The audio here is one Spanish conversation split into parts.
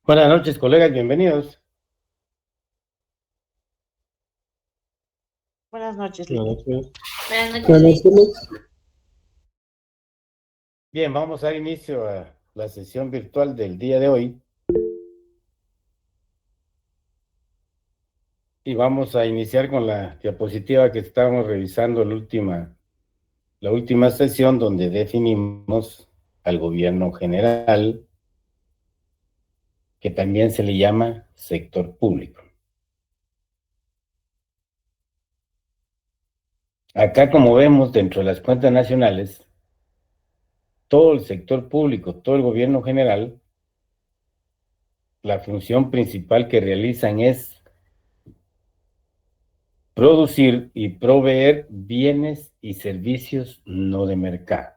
Buenas noches, colegas, bienvenidos. Buenas noches, Buenas Lili. noches. Buenas noches, Buenas Luis. noches. Bien, vamos a dar inicio a la sesión virtual del día de hoy y vamos a iniciar con la diapositiva que estábamos revisando la última sesión donde definimos al gobierno general, que también se le llama sector público. Acá, como vemos, dentro de las cuentas nacionales, todo el sector público, todo el gobierno general, la función principal que realizan es producir y proveer bienes y servicios no de mercado,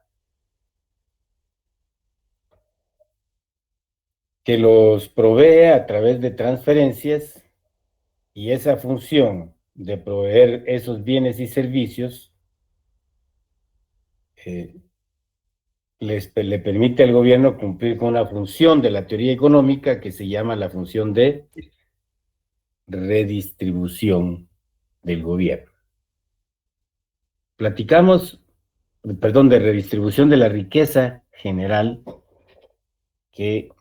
que los provee a través de transferencias, y esa función de proveer esos bienes y servicios le permite al gobierno cumplir con una función de la teoría económica que se llama la función de redistribución del gobierno. Platicamos, perdón, de redistribución de la riqueza general que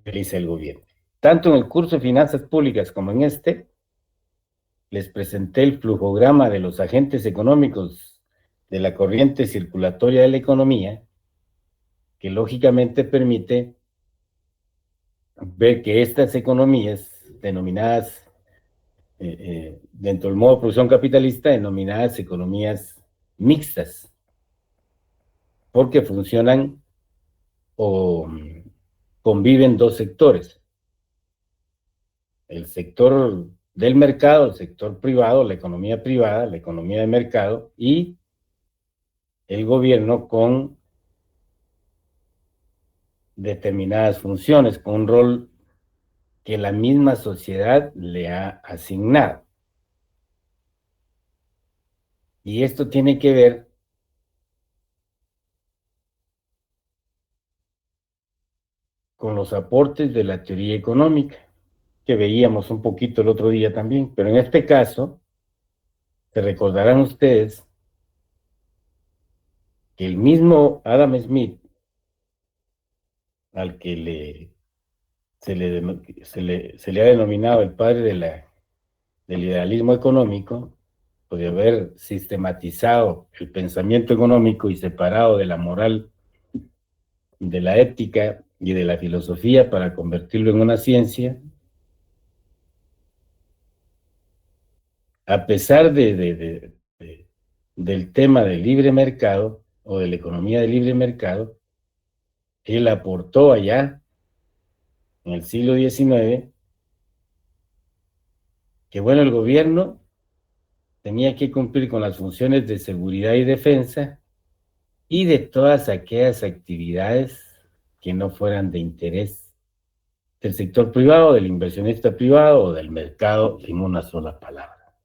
realiza el gobierno. Tanto en el curso de finanzas públicas como en este, les presenté el flujograma de los agentes económicos de la corriente circulatoria de la economía, que lógicamente permite ver que estas economías denominadas, dentro del modo de producción capitalista, denominadas economías mixtas, porque funcionan o conviven dos sectores: el sector del mercado, el sector privado, la economía privada, la economía de mercado, y el gobierno con determinadas funciones, con un rol que la misma sociedad le ha asignado. Y esto tiene que ver con los aportes de la teoría económica, que veíamos un poquito el otro día también, pero en este caso, se recordarán ustedes que el mismo Adam Smith, al que se le ha denominado el padre del idealismo económico, pues de haber sistematizado el pensamiento económico y separado de la moral, de la ética y de la filosofía para convertirlo en una ciencia, a pesar del tema del libre mercado o de la economía del libre mercado, él aportó allá en el siglo XIX que, bueno, el gobierno tenía que cumplir con las funciones de seguridad y defensa y de todas aquellas actividades que no fueran de interés del sector privado, del inversionista privado o del mercado, en una sola palabra.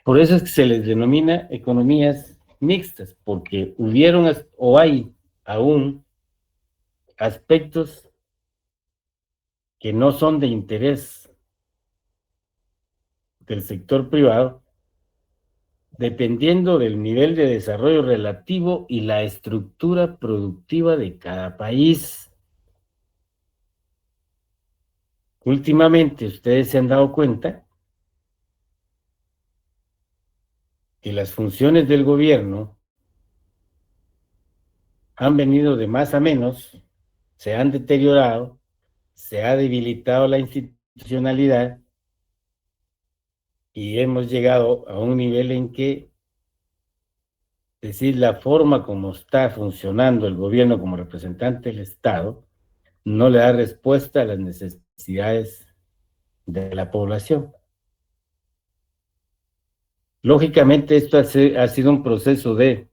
Por eso es que se les denomina economías mixtas, porque hubieron o hay aún aspectos que no son de interés del sector privado, dependiendo del nivel de desarrollo relativo y la estructura productiva de cada país. Últimamente, ustedes se han dado cuenta que las funciones del gobierno han venido de más a menos, se han deteriorado, se ha debilitado la institucionalidad y hemos llegado a un nivel en que, es decir, la forma como está funcionando el gobierno como representante del Estado no le da respuesta a las necesidades de la población. Lógicamente, esto ha sido un proceso de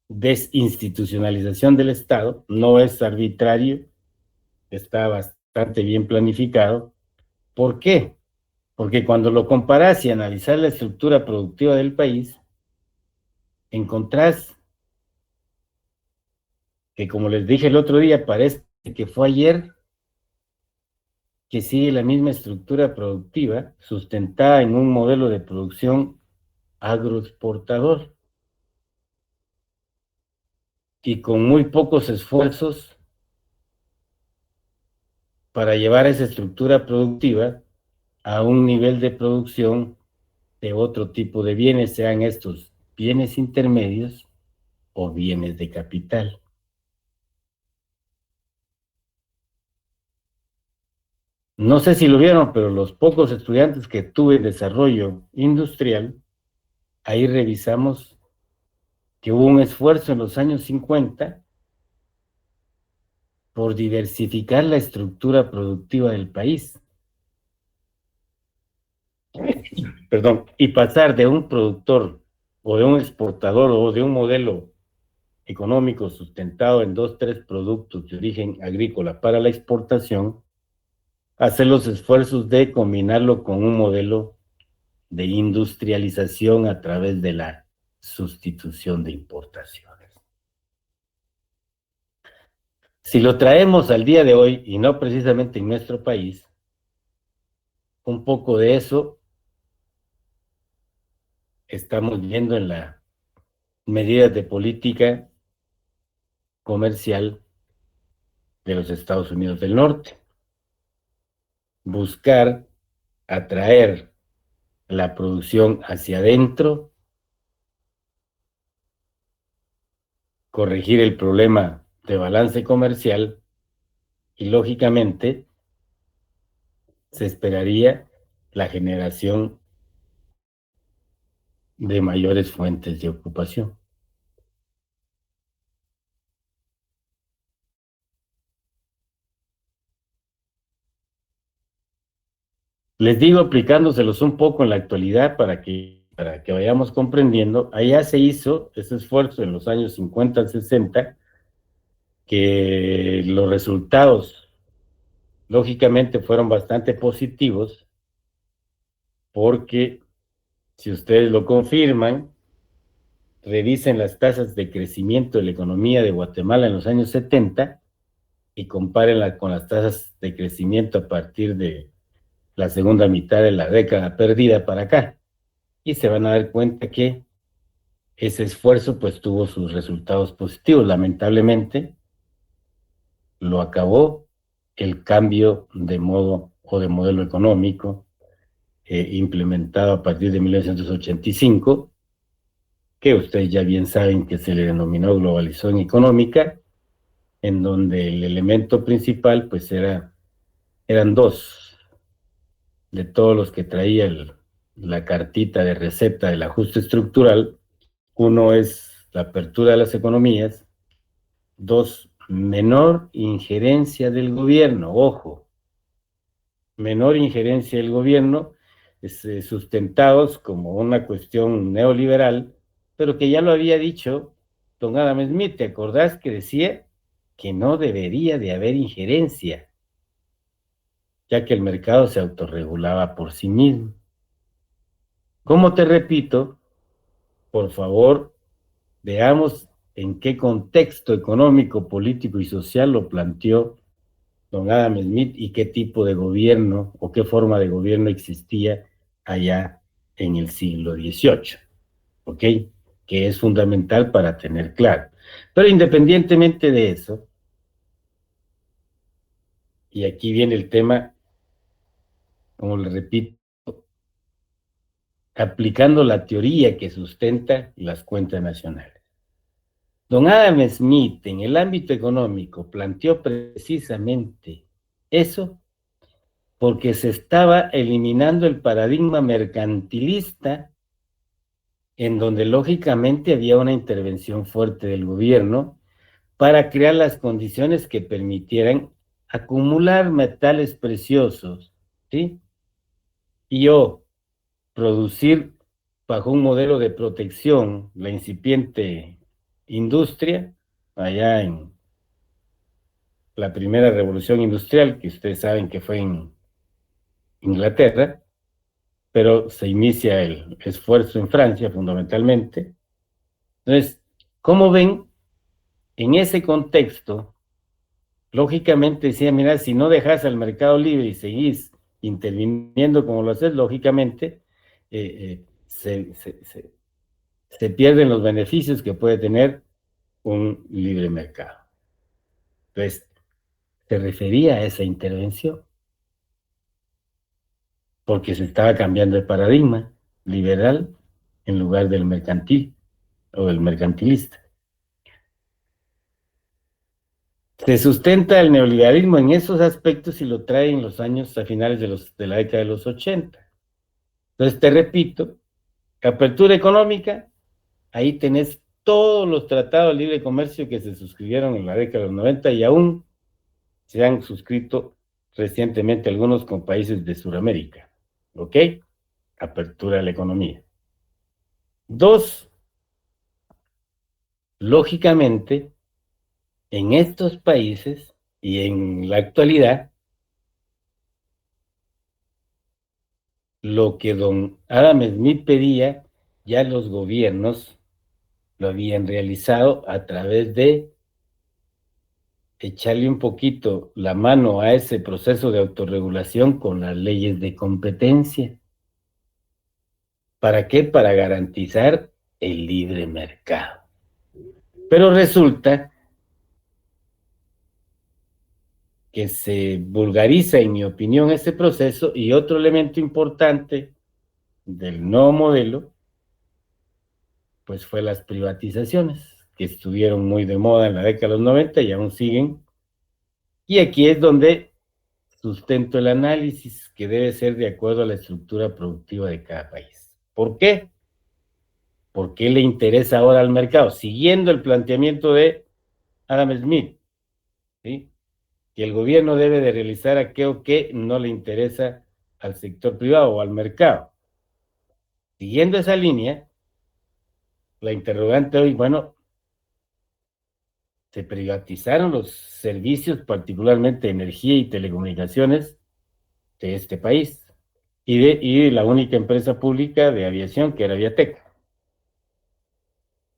desinstitucionalización del Estado, no es arbitrario, está bastante bien planificado. ¿Por qué? Porque cuando lo comparas y analizas la estructura productiva del país, encontrás que, como les dije el otro día, para que fue ayer, que sigue la misma estructura productiva, sustentada en un modelo de producción agroexportador y con muy pocos esfuerzos para llevar esa estructura productiva a un nivel de producción de otro tipo de bienes, sean estos bienes intermedios o bienes de capital. No sé si lo vieron, pero los pocos estudiantes que tuve en desarrollo industrial, ahí revisamos que hubo un esfuerzo en los años 50 por diversificar la estructura productiva del país. Perdón, y pasar de un productor o de un exportador o de un modelo económico sustentado en dos, tres productos de origen agrícola para la exportación, hacer los esfuerzos de combinarlo con un modelo de industrialización a través de la sustitución de importaciones. Si lo traemos al día de hoy, y no precisamente en nuestro país, un poco de eso estamos viendo en las medidas de política comercial de los Estados Unidos del Norte. Buscar atraer la producción hacia adentro, corregir el problema de balance comercial y, lógicamente, se esperaría la generación de mayores fuentes de ocupación. Les digo aplicándoselos un poco en la actualidad para que vayamos comprendiendo. Allá se hizo ese esfuerzo en los años 50, 60, que los resultados lógicamente fueron bastante positivos, porque si ustedes lo confirman, revisen las tasas de crecimiento de la economía de Guatemala en los años 70 y compárenla con las tasas de crecimiento a partir de la segunda mitad de la década perdida para acá. Y se van a dar cuenta que ese esfuerzo pues tuvo sus resultados positivos. Lamentablemente lo acabó el cambio de modo o de modelo económico implementado a partir de 1985, que ustedes ya bien saben que se le denominó globalización económica, en donde el elemento principal pues eran dos de todos los que traía la cartita de receta del ajuste estructural. Uno es la apertura de las economías. Dos, menor injerencia del gobierno. Ojo, menor injerencia del gobierno, sustentados como una cuestión neoliberal, pero que ya lo había dicho don Adam Smith. ¿Te acordás que decía que no debería de haber injerencia, ya que el mercado se autorregulaba por sí mismo? Como te repito, por favor, veamos en qué contexto económico, político y social lo planteó don Adam Smith y qué tipo de gobierno o qué forma de gobierno existía allá en el siglo XVIII, ¿ok? Que es fundamental para tener claro. Pero independientemente de eso, y aquí viene el tema, como le repito, aplicando la teoría que sustenta las cuentas nacionales. Don Adam Smith, en el ámbito económico, planteó precisamente eso porque se estaba eliminando el paradigma mercantilista, en donde lógicamente había una intervención fuerte del gobierno para crear las condiciones que permitieran acumular metales preciosos, ¿sí? Y producir bajo un modelo de protección la incipiente industria, allá en la primera revolución industrial, que ustedes saben que fue en Inglaterra, pero se inicia el esfuerzo en Francia fundamentalmente. Entonces, ¿cómo ven en ese contexto lógicamente decía, mira, si no dejas al mercado libre y seguís interviniendo como lo haces, lógicamente se pierden los beneficios que puede tener un libre mercado. Entonces, se refería a esa intervención, porque se estaba cambiando el paradigma liberal en lugar del mercantil o del mercantilista. Se sustenta el neoliberalismo en esos aspectos y lo trae en los años a finales de la década de los 80. Entonces, te repito, apertura económica, ahí tenés todos los tratados de libre comercio que se suscribieron en la década de los 90 y aún se han suscrito recientemente algunos con países de Sudamérica. ¿Ok? Apertura de la economía. Dos, lógicamente, en estos países y en la actualidad, lo que don Adam Smith pedía, ya los gobiernos lo habían realizado a través de echarle un poquito la mano a ese proceso de autorregulación con las leyes de competencia. ¿Para qué? Para garantizar el libre mercado. Pero resulta que se vulgariza, en mi opinión, ese proceso, y otro elemento importante del nuevo modelo, pues fue las privatizaciones, que estuvieron muy de moda en la década de los 90 y aún siguen. Y aquí es donde sustento el análisis que debe ser de acuerdo a la estructura productiva de cada país. ¿Por qué? ¿Por qué le interesa ahora al mercado? Siguiendo el planteamiento de Adam Smith, ¿sí? Que el gobierno debe de realizar aquello que no le interesa al sector privado o al mercado. Siguiendo esa línea, la interrogante hoy, bueno, se privatizaron los servicios, particularmente energía y telecomunicaciones, de este país, y la única empresa pública de aviación, que era Aviateca,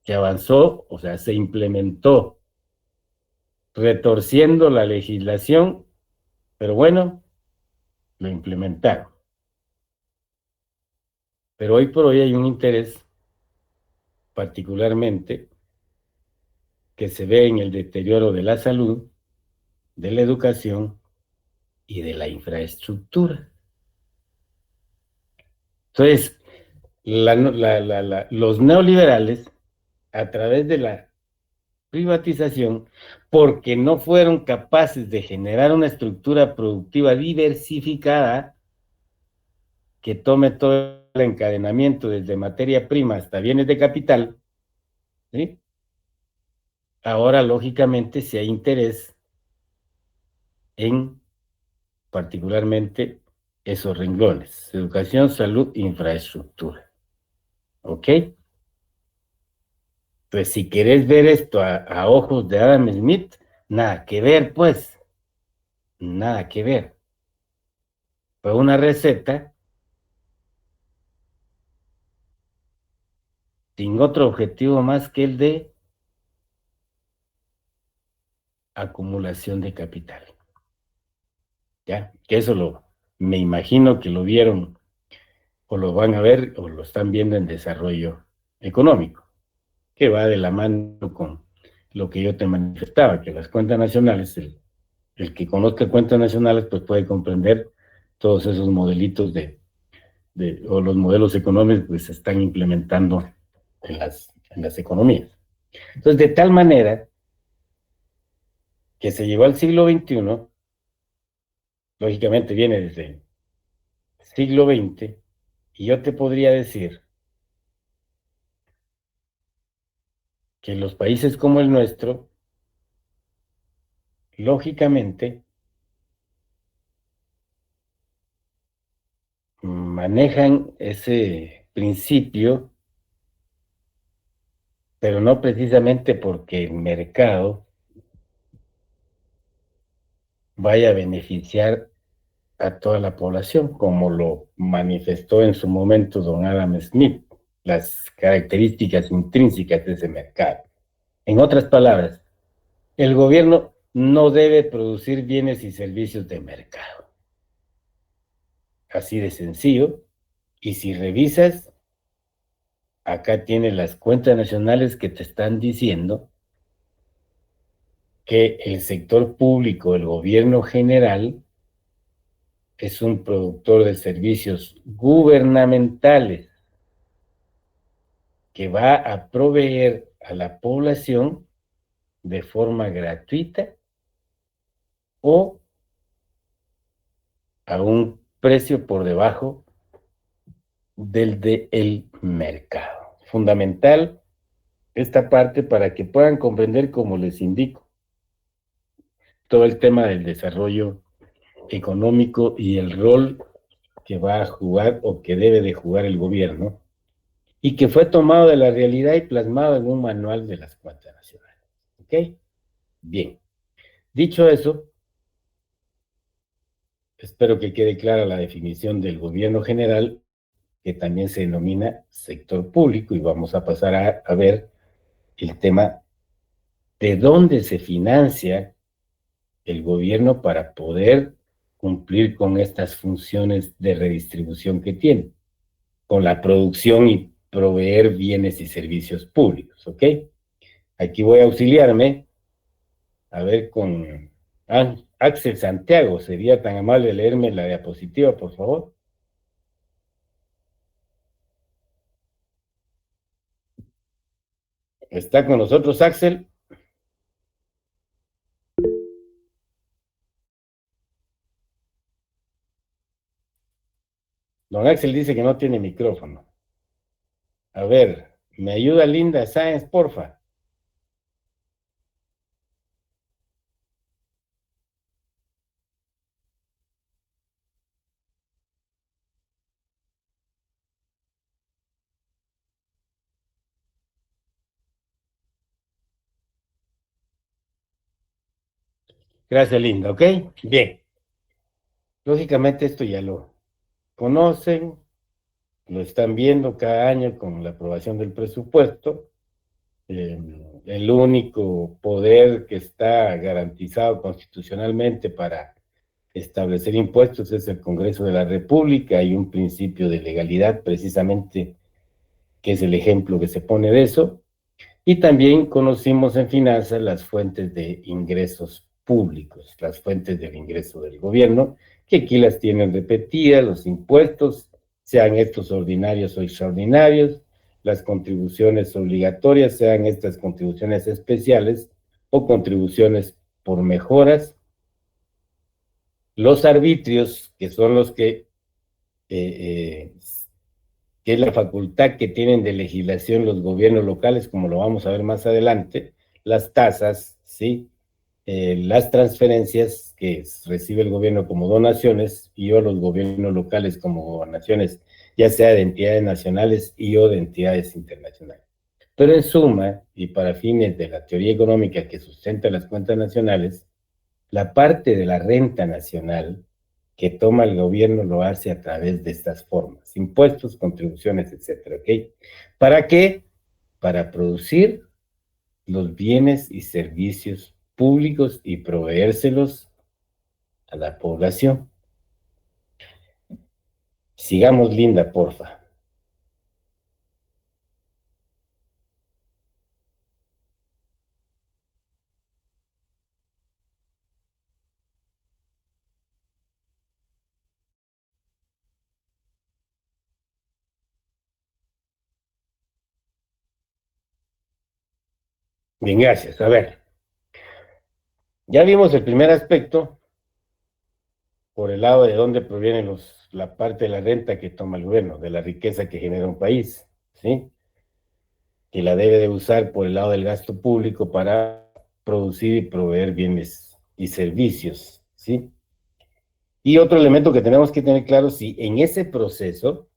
que avanzó, o sea, se implementó retorciendo la legislación, pero bueno, lo implementaron. Pero hoy por hoy hay un interés particularmente que se ve en el deterioro de la salud, de la educación y de la infraestructura. Entonces, los neoliberales, a través de la privatización, porque no fueron capaces de generar una estructura productiva diversificada que tome todo el encadenamiento desde materia prima hasta bienes de capital, ¿sí? Ahora, lógicamente, si hay interés en particularmente esos renglones: educación, salud, infraestructura. ¿Ok? Pues si querés ver esto a ojos de Adam Smith, nada que ver, pues, nada que ver. Fue una receta sin otro objetivo más que el de acumulación de capital. ¿Ya? Que eso me imagino que lo vieron o lo van a ver o lo están viendo en desarrollo económico, que va de la mano con lo que yo te manifestaba, que las cuentas nacionales, el que conozca cuentas nacionales, pues puede comprender todos esos modelitos o los modelos económicos que se están implementando en las economías. Entonces, de tal manera que se llegó al siglo XXI, lógicamente viene desde el siglo XX, y yo te podría decir que los países como el nuestro, lógicamente, manejan ese principio, pero no precisamente porque el mercado vaya a beneficiar a toda la población, como lo manifestó en su momento don Adam Smith, las características intrínsecas de ese mercado. En otras palabras, el gobierno no debe producir bienes y servicios de mercado. Así de sencillo. Y si revisas, acá tienes las cuentas nacionales que te están diciendo que el sector público, el gobierno general, es un productor de servicios gubernamentales que va a proveer a la población de forma gratuita o a un precio por debajo del mercado. Fundamental esta parte para que puedan comprender, como les indico, todo el tema del desarrollo económico y el rol que va a jugar o que debe de jugar el gobierno y que fue tomado de la realidad y plasmado en un manual de las cuentas nacionales. ¿Ok? Bien. Dicho eso, espero que quede clara la definición del gobierno general, que también se denomina sector público, y vamos a pasar a ver el tema de dónde se financia el gobierno para poder cumplir con estas funciones de redistribución que tiene, con la producción y proveer bienes y servicios públicos, ¿ok? Aquí voy a auxiliarme, a ver, con Axel Santiago. ¿Sería tan amable leerme la diapositiva, por favor? ¿Está con nosotros Axel? Don Axel dice que no tiene micrófono. A ver, ¿me ayuda Linda Sáenz, porfa? Gracias, Linda, ¿ok? Bien. Lógicamente esto ya lo conocen, lo están viendo cada año con la aprobación del presupuesto. El único poder que está garantizado constitucionalmente para establecer impuestos es el Congreso de la República. Hay un principio de legalidad precisamente que es el ejemplo que se pone de eso. Y también conocimos en finanzas las fuentes de ingresos públicos, las fuentes del ingreso del gobierno, que aquí las tienen repetidas: los impuestos, sean estos ordinarios o extraordinarios, las contribuciones obligatorias, sean estas contribuciones especiales o contribuciones por mejoras, los arbitrios, que son los eh, que es la facultad que tienen de legislación los gobiernos locales, como lo vamos a ver más adelante, las tasas, ¿sí? Las transferencias que recibe el gobierno como donaciones y o los gobiernos locales como donaciones, ya sea de entidades nacionales y o de entidades internacionales. Pero en suma, y para fines de la teoría económica que sustenta las cuentas nacionales, la parte de la renta nacional que toma el gobierno lo hace a través de estas formas: impuestos, contribuciones, etcétera, ¿ok? ¿Para qué? Para producir los bienes y servicios públicos y proveérselos a la población. Sigamos, Linda, porfa. Bien, gracias. A ver, ya vimos el primer aspecto por el lado de dónde proviene la parte de la renta que toma el gobierno, de la riqueza que genera un país, ¿sí? Que la debe de usar por el lado del gasto público para producir y proveer bienes y servicios, ¿sí? Y otro elemento que tenemos que tener claro: si en ese proceso,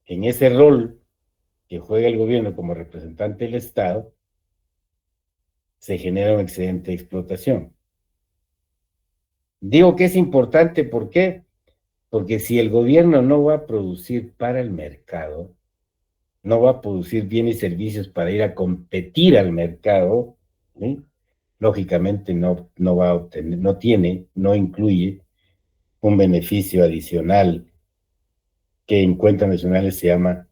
en ese rol que juega el gobierno como representante del Estado, se genera un excedente de explotación. Digo que es importante, ¿por qué? Porque si el gobierno no va a producir para el mercado, no va a producir bienes y servicios para ir a competir al mercado, ¿sí? lógicamente no va a obtener, no incluye un beneficio adicional que en cuentas nacionales se llama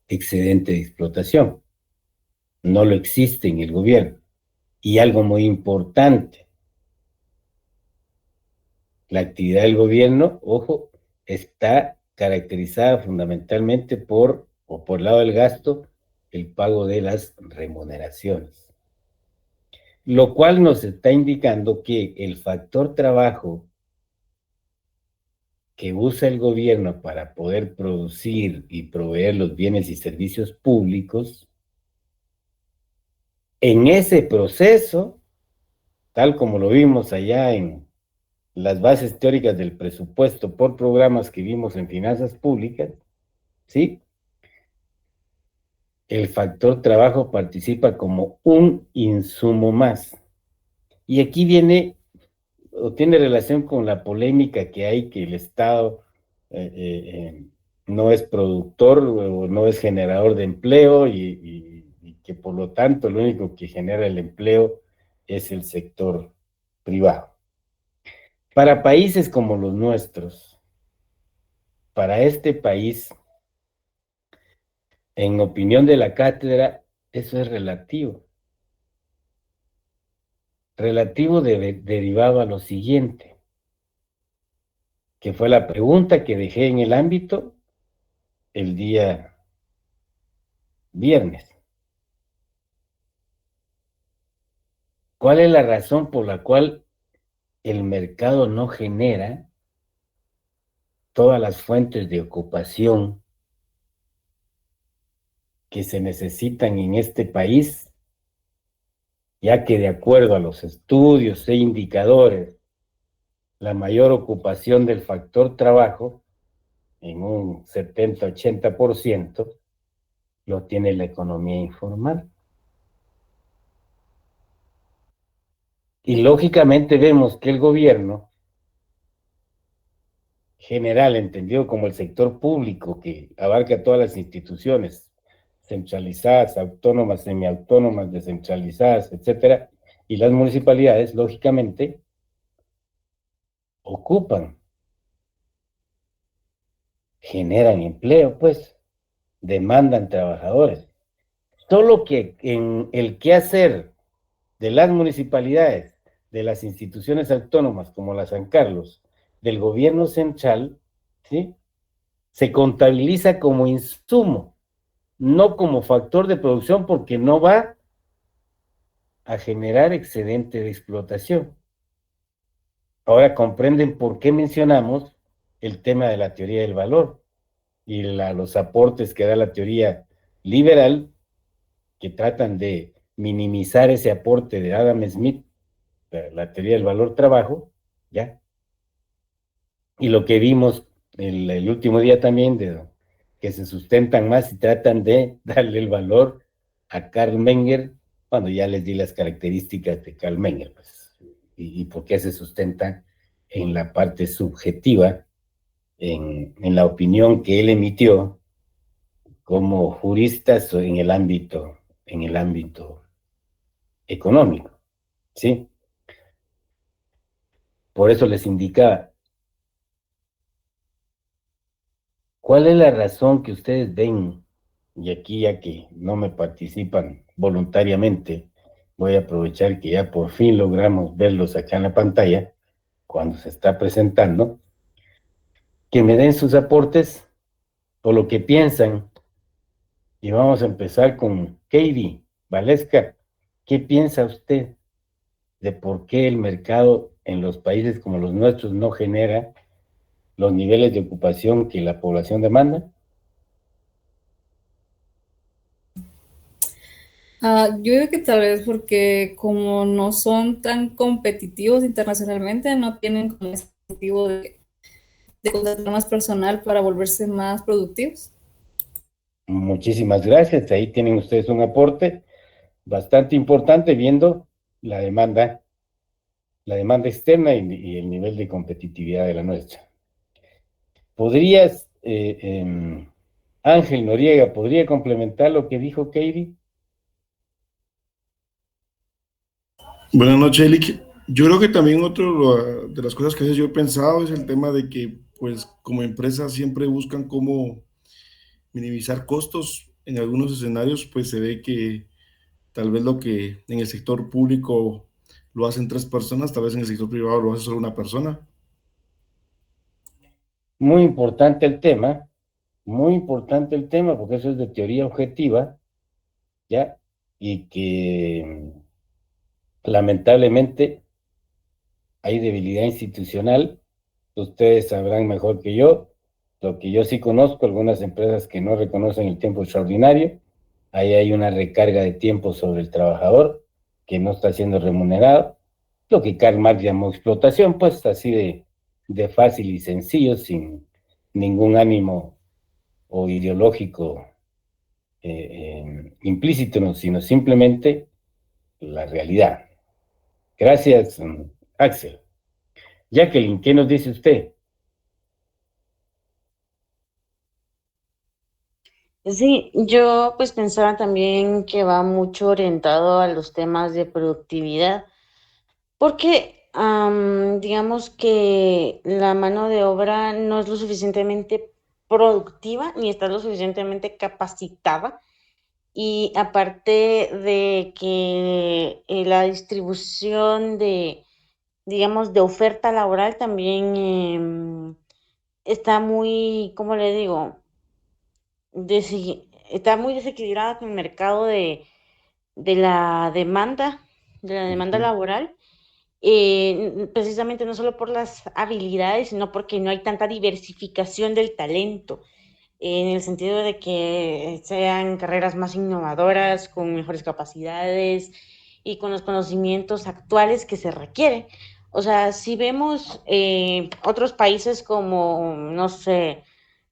excedente de explotación. No lo existe en el gobierno. Y algo muy importante, la actividad del gobierno, ojo, está caracterizada fundamentalmente por el lado del gasto, el pago de las remuneraciones. Lo cual nos está indicando que el factor trabajo que usa el gobierno para poder producir y proveer los bienes y servicios públicos, en ese proceso, tal como lo vimos allá en las bases teóricas del presupuesto por programas que vimos en finanzas públicas, ¿sí? El factor trabajo participa como un insumo más. Y aquí viene o tiene relación con la polémica que hay que el Estado eh, eh, eh, no es productor o no es generador de empleo y que por lo tanto lo único que genera el empleo es el sector privado. Para países como los nuestros, para este país, en opinión de la cátedra, eso es relativo. Relativo derivado a lo siguiente, que fue la pregunta que dejé en el ámbito el día viernes. ¿Cuál es la razón por la cual el mercado no genera todas las fuentes de ocupación que se necesitan en este país, ya que de acuerdo a los estudios e indicadores, la mayor ocupación del factor trabajo, en un 70-80%, lo tiene la economía informal? Y lógicamente vemos que el gobierno general, entendido como el sector público, que abarca todas las instituciones centralizadas, autónomas, semiautónomas, descentralizadas, etcétera, y las municipalidades, lógicamente, ocupan, generan empleo, pues, demandan trabajadores. Solo que en el quehacer de las municipalidades, de las instituciones autónomas como la San Carlos, del gobierno central, ¿sí? Se contabiliza como insumo, no como factor de producción, porque no va a generar excedente de explotación. Ahora comprenden por qué mencionamos el tema de la teoría del valor y los aportes que da la teoría liberal, que tratan de minimizar ese aporte de Adam Smith, la teoría del valor trabajo, ¿ya? Y lo que vimos el último día también, que se sustentan más y tratan de darle el valor a Karl Menger, cuando ya les di las características de Karl Menger, pues, y por qué se sustentan en la parte subjetiva, en la opinión que él emitió como jurista en el ámbito económico, ¿sí? Por eso les indicaba, ¿cuál es la razón que ustedes ven? Y aquí, ya que no me participan voluntariamente, voy a aprovechar que ya por fin logramos verlos acá en la pantalla, cuando se está presentando, que me den sus aportes o lo que piensan. Y vamos a empezar con Katie Valesca. ¿Qué piensa usted de por qué el mercado en los países como los nuestros no genera los niveles de ocupación que la población demanda? Yo digo que tal vez porque como no son tan competitivos internacionalmente, no tienen como ese motivo de contratar más personal para volverse más productivos. Muchísimas gracias. Ahí tienen ustedes un aporte bastante importante viendo la demanda, la demanda externa y el nivel de competitividad de la nuestra. ¿Podrías, Ángel Noriega, podría complementar lo que dijo Katie? Buenas noches, Eli. Yo creo que también otro de las cosas que a veces yo he pensado es el tema de que, pues, como empresas siempre buscan cómo minimizar costos. En algunos escenarios, pues, se ve que tal vez lo que en el sector público lo hacen 3 personas, tal vez en el sector privado lo hace solo una persona. Muy importante el tema, muy importante el tema, porque eso es de teoría objetiva, ¿ya? Y que lamentablemente hay debilidad institucional. Ustedes sabrán mejor que yo. Lo que yo sí conozco, algunas empresas que no reconocen el tiempo extraordinario. Ahí hay una recarga de tiempo sobre el trabajador que no está siendo remunerado. Lo que Karl Marx llamó explotación, pues así de fácil y sencillo, sin ningún ánimo o ideológico implícito, no, sino simplemente la realidad. Gracias, Axel. Jacqueline, ¿qué nos dice usted? Sí, yo pues pensaba también que va mucho orientado a los temas de productividad, porque digamos que la mano de obra no es lo suficientemente productiva ni está lo suficientemente capacitada. Y aparte de que la distribución de, digamos, de oferta laboral también está muy, ¿cómo le digo? Está muy desequilibrada con el mercado de la demanda, de la demanda Ujú. laboral, precisamente no solo por las habilidades, sino porque no hay tanta diversificación del talento, en el sentido de que sean carreras más innovadoras, con mejores capacidades y con los conocimientos actuales que se requieren. O sea, si vemos otros países como, no sé,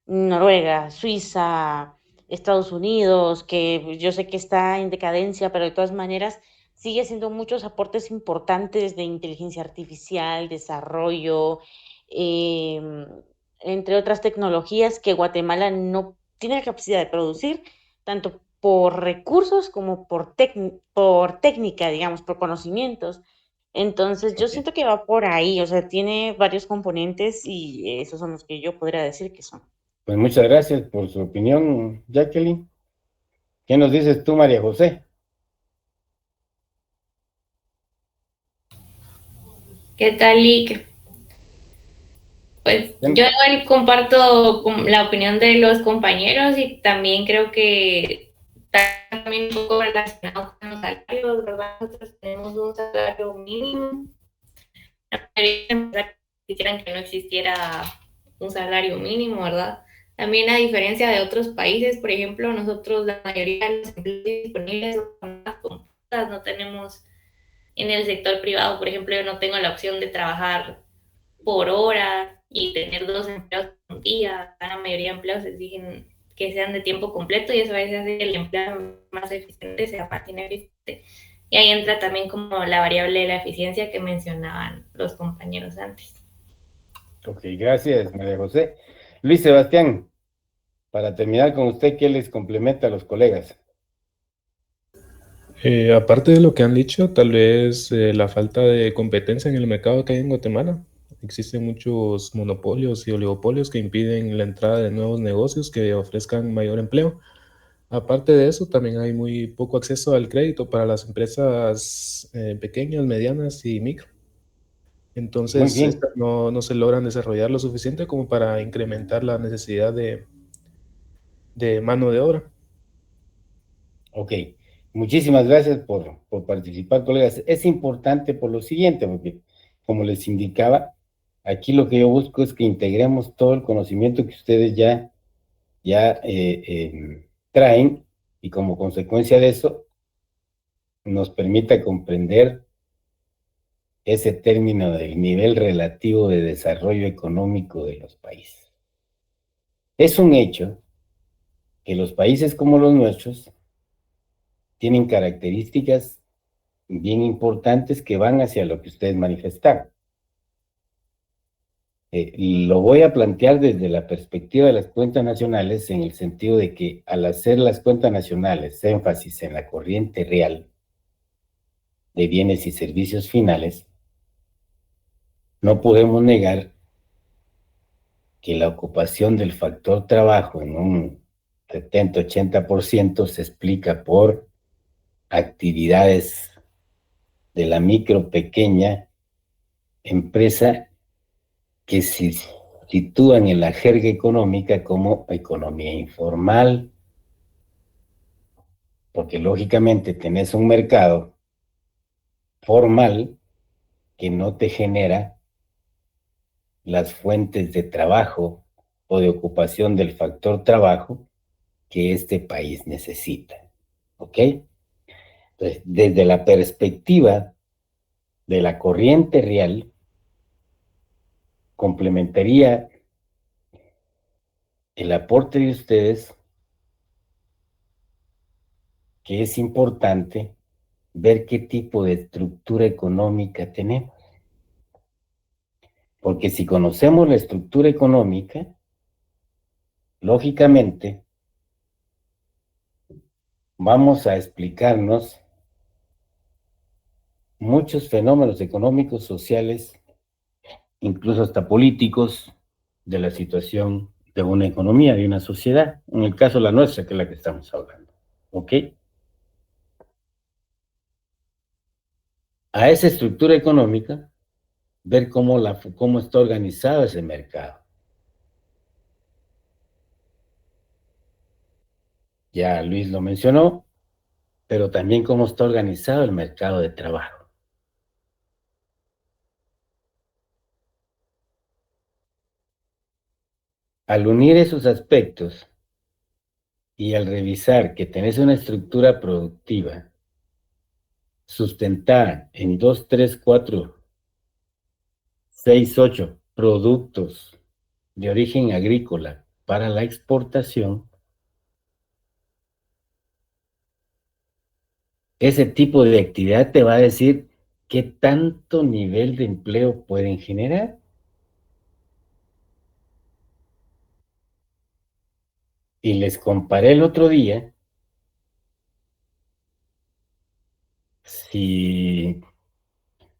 Noruega, Suiza, Estados Unidos, que yo sé que está en decadencia, pero de todas maneras sigue haciendo muchos aportes importantes de inteligencia artificial, desarrollo, eh, entre otras tecnologías que Guatemala no tiene la capacidad de producir, tanto por recursos como por técnica, digamos, por conocimientos. Entonces, yo Ok. siento que va por ahí, o sea, tiene varios componentes y esos son los que yo podría decir que son. Pues muchas gracias por su opinión, Jacqueline. ¿Qué nos dices tú, María José? ¿Qué tal, Lick? Pues yo igual comparto la opinión de los compañeros y también creo que está también un poco relacionado con los salarios, ¿verdad? Nosotros tenemos un salario mínimo. La mayoría de empresas quisieran que no existiera un salario mínimo, ¿verdad? También a diferencia de otros países, por ejemplo, nosotros la mayoría de los empleos disponibles son las computadoras, no tenemos en el sector privado, por ejemplo, yo no tengo la opción de trabajar por hora y tener 2 empleados por día. La mayoría de empleos exigen que sean de tiempo completo y eso a veces hace que el empleado más eficiente sea más ineficiente. Y ahí entra también como la variable de la eficiencia que mencionaban los compañeros antes. Ok, gracias, María José. Luis Sebastián, para terminar con usted, ¿qué les complementa a los colegas? Aparte de lo que han dicho, tal vez la falta de competencia en el mercado que hay en Guatemala. Existen muchos monopolios y oligopolios que impiden la entrada de nuevos negocios que ofrezcan mayor empleo. Aparte de eso, también hay muy poco acceso al crédito para las empresas pequeñas, medianas y micro. Muy Entonces, bien, estas no se logran desarrollar lo suficiente como para incrementar la necesidad de mano de obra. ok. Muchísimas gracias por participar, colegas. Es importante por lo siguiente, porque como les indicaba, aquí lo que yo busco es que integremos todo el conocimiento que ustedes ya traen y como consecuencia de eso nos permita comprender ese término del nivel relativo de desarrollo económico de los países. Es un hecho que los países como los nuestros tienen características bien importantes que van hacia lo que ustedes manifestaron. Lo voy a plantear desde la perspectiva de las cuentas nacionales, en el sentido de que al hacer las cuentas nacionales énfasis en la corriente real, de bienes y servicios finales, no podemos negar que la ocupación del factor trabajo en un 70-80% se explica por actividades de la micro, pequeña empresa que se sitúan en la jerga económica como economía informal, porque lógicamente tenés un mercado formal que no te genera las fuentes de trabajo o de ocupación del factor trabajo que este país necesita, ¿ok? Entonces, desde la perspectiva de la corriente real, complementaría el aporte de ustedes, que es importante ver qué tipo de estructura económica tenemos. Porque si conocemos la estructura económica, lógicamente vamos a explicarnos muchos fenómenos económicos, sociales, incluso hasta políticos, de la situación de una economía, de una sociedad, en el caso de la nuestra, que es la que estamos hablando, ¿ok? A esa estructura económica, ver cómo está organizado ese mercado. Ya Luis lo mencionó, pero también cómo está organizado el mercado de trabajo. Al unir esos aspectos y al revisar que tenés una estructura productiva sustentada en 2, 3, 4, 6, 8 productos de origen agrícola para la exportación, ese tipo de actividad te va a decir qué tanto nivel de empleo pueden generar. Y les comparé el otro día, si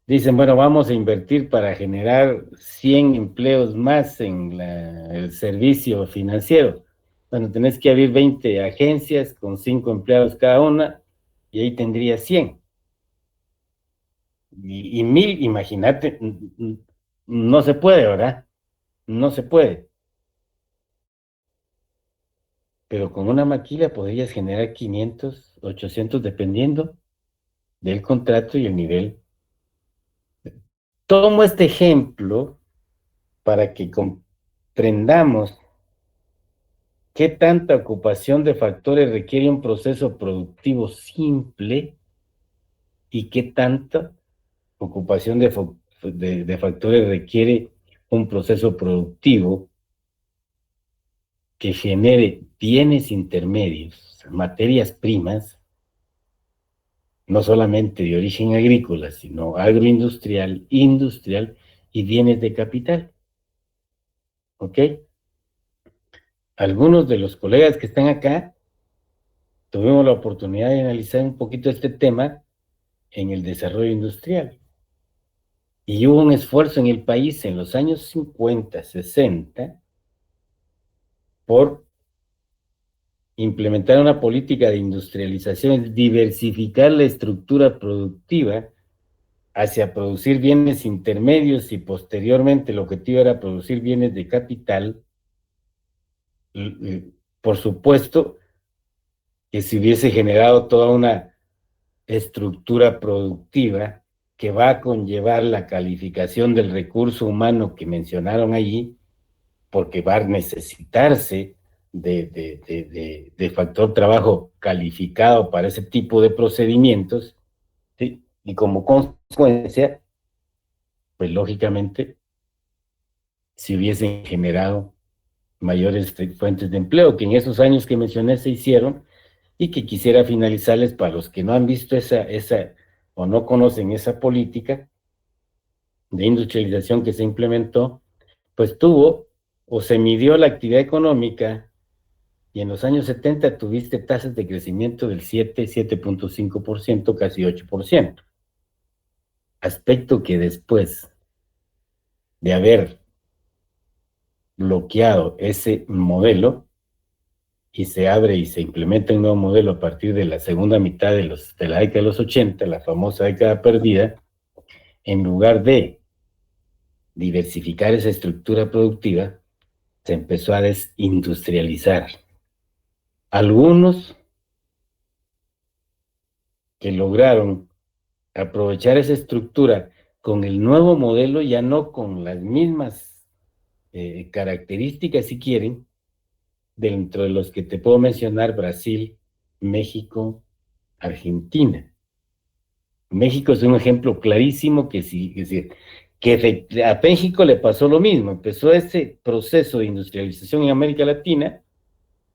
dicen, bueno, vamos a invertir para generar 100 empleos más en el servicio financiero. Bueno, tenés que abrir 20 agencias con 5 empleados cada una, y ahí tendría 100. Y 1000, imagínate, no se puede, ¿verdad? No se puede. Pero con una maquila podrías generar 500, 800, dependiendo del contrato y el nivel. Tomo este ejemplo para que comprendamos qué tanta ocupación de factores requiere un proceso productivo simple y qué tanta ocupación de factores requiere un proceso productivo que genere bienes intermedios, materias primas, no solamente de origen agrícola, sino agroindustrial, industrial y bienes de capital. ¿Ok? Algunos de los colegas que están acá tuvimos la oportunidad de analizar un poquito este tema en el desarrollo industrial. Y hubo un esfuerzo en el país en los años 50, 60, por implementar una política de industrialización, diversificar la estructura productiva hacia producir bienes intermedios, y posteriormente el objetivo era producir bienes de capital. Por supuesto que se hubiese generado toda una estructura productiva que va a conllevar la calificación del recurso humano que mencionaron allí, porque va a necesitarse de factor trabajo calificado para ese tipo de procedimientos, ¿sí? Y como consecuencia, pues lógicamente, si hubiesen generado mayores fuentes de empleo, que en esos años que mencioné se hicieron, y que quisiera finalizarles para los que no han visto esa o no conocen esa política de industrialización que se implementó, pues tuvo o se midió la actividad económica, y en los años 70 tuviste tasas de crecimiento del 7.5%, casi 8%. aspecto que después de haber bloqueado ese modelo y se abre y se implementa un nuevo modelo a partir de la segunda mitad de la década de los 80, la famosa década perdida, en lugar de diversificar esa estructura productiva, se empezó a desindustrializar. Algunos que lograron aprovechar esa estructura con el nuevo modelo, ya no con las mismas características, si quieren, dentro de los que te puedo mencionar: Brasil, México, Argentina. México es un ejemplo clarísimo que sí, es decir, que a México le pasó lo mismo. Empezó ese proceso de industrialización en América Latina,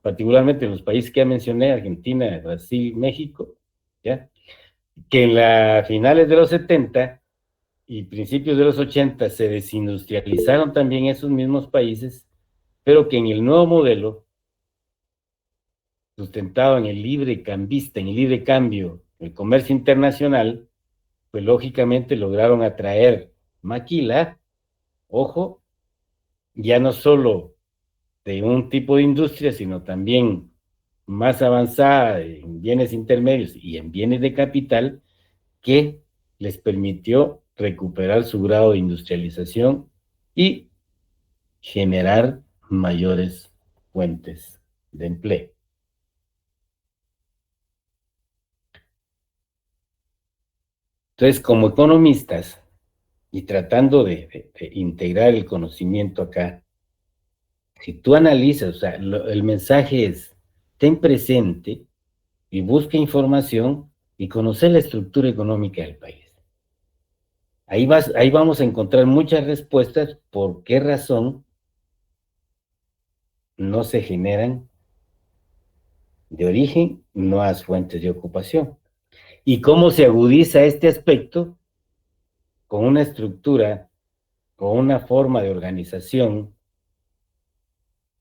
particularmente en los países que ya mencioné: Argentina, Brasil, México, ¿ya? Que en las finales de los 70 y principios de los 80 se desindustrializaron también esos mismos países, pero que en el nuevo modelo, sustentado en el libre cambista, en el libre cambio, el comercio internacional, pues lógicamente lograron atraer maquila, ojo, ya no solo de un tipo de industria, sino también más avanzada en bienes intermedios y en bienes de capital, que les permitió recuperar su grado de industrialización y generar mayores fuentes de empleo. Entonces, como economistas, y tratando de integrar el conocimiento acá, si tú analizas, o sea, el mensaje es: ten presente y busca información y conocer la estructura económica del país. Ahí vamos a encontrar muchas respuestas por qué razón no se generan de origen nuevas fuentes de ocupación, y cómo se agudiza este aspecto con una estructura, con una forma de organización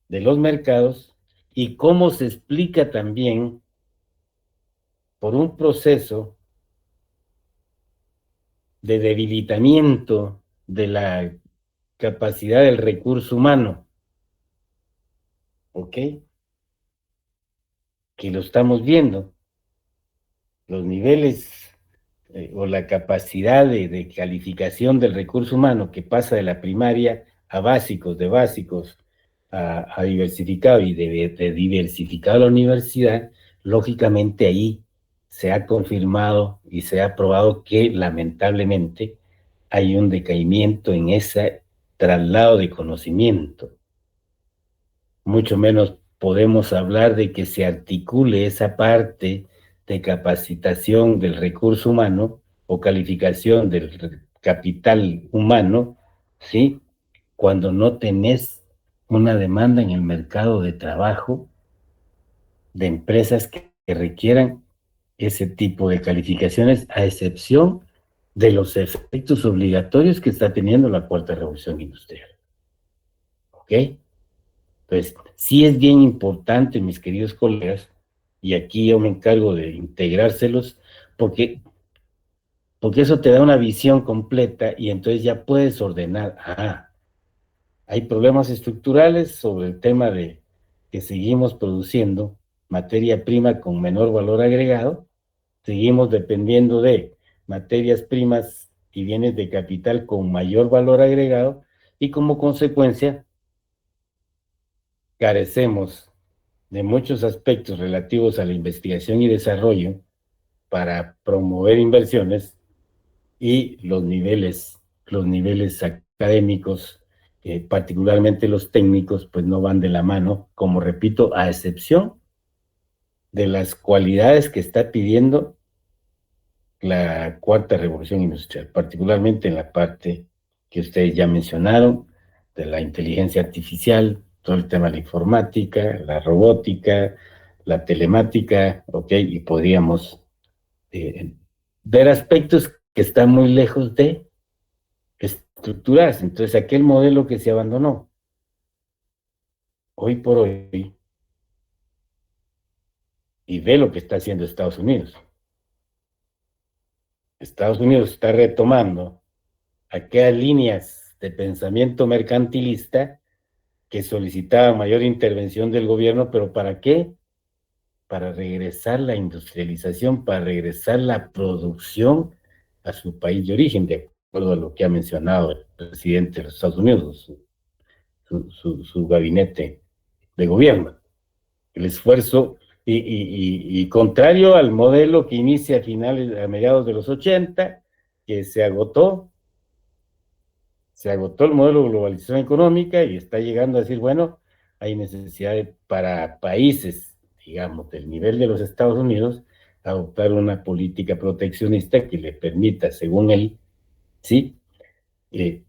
de los mercados, y cómo se explica también por un proceso de debilitamiento de la capacidad del recurso humano, ¿ok? Que lo estamos viendo. Los niveles o la capacidad de calificación del recurso humano, que pasa de la primaria a básicos, de básicos a diversificado, y de diversificado a la universidad, lógicamente ahí se ha confirmado y se ha probado que lamentablemente hay un decaimiento en ese traslado de conocimiento. Mucho menos podemos hablar de que se articule esa parte de capacitación del recurso humano o calificación del capital humano, ¿sí? Cuando no tenés una demanda en el mercado de trabajo de empresas que requieran ese tipo de calificaciones, a excepción de los efectos obligatorios que está teniendo la cuarta revolución industrial. ¿Ok? Entonces, sí es bien importante, mis queridos colegas, y aquí yo me encargo de integrárselos, porque eso te da una visión completa y entonces ya puedes ordenar. Hay problemas estructurales sobre el tema de que seguimos produciendo materia prima con menor valor agregado, seguimos dependiendo de materias primas y bienes de capital con mayor valor agregado, y como consecuencia carecemos de muchos aspectos relativos a la investigación y desarrollo para promover inversiones, y los niveles académicos, particularmente los técnicos, pues no van de la mano, como repito, a excepción de las cualidades que está pidiendo la cuarta revolución industrial, particularmente en la parte que ustedes ya mencionaron, de la inteligencia artificial, todo el tema de la informática, la robótica, la telemática, ¿ok? Y podríamos ver aspectos que están muy lejos de estructurarse. Entonces, aquel modelo que se abandonó, hoy por hoy, y ve lo que está haciendo Estados Unidos. Estados Unidos está retomando aquellas líneas de pensamiento mercantilista que solicitaban mayor intervención del gobierno, pero ¿para qué? Para regresar la industrialización, para regresar la producción a su país de origen, de acuerdo a lo que ha mencionado el presidente de los Estados Unidos, su gabinete de gobierno. El esfuerzo, y contrario al modelo que inicia a mediados de los 80, que se agotó el modelo de globalización económica y está llegando a decir, bueno, hay necesidad para países, digamos, del nivel de los Estados Unidos, adoptar una política proteccionista que le permita, según él, sí,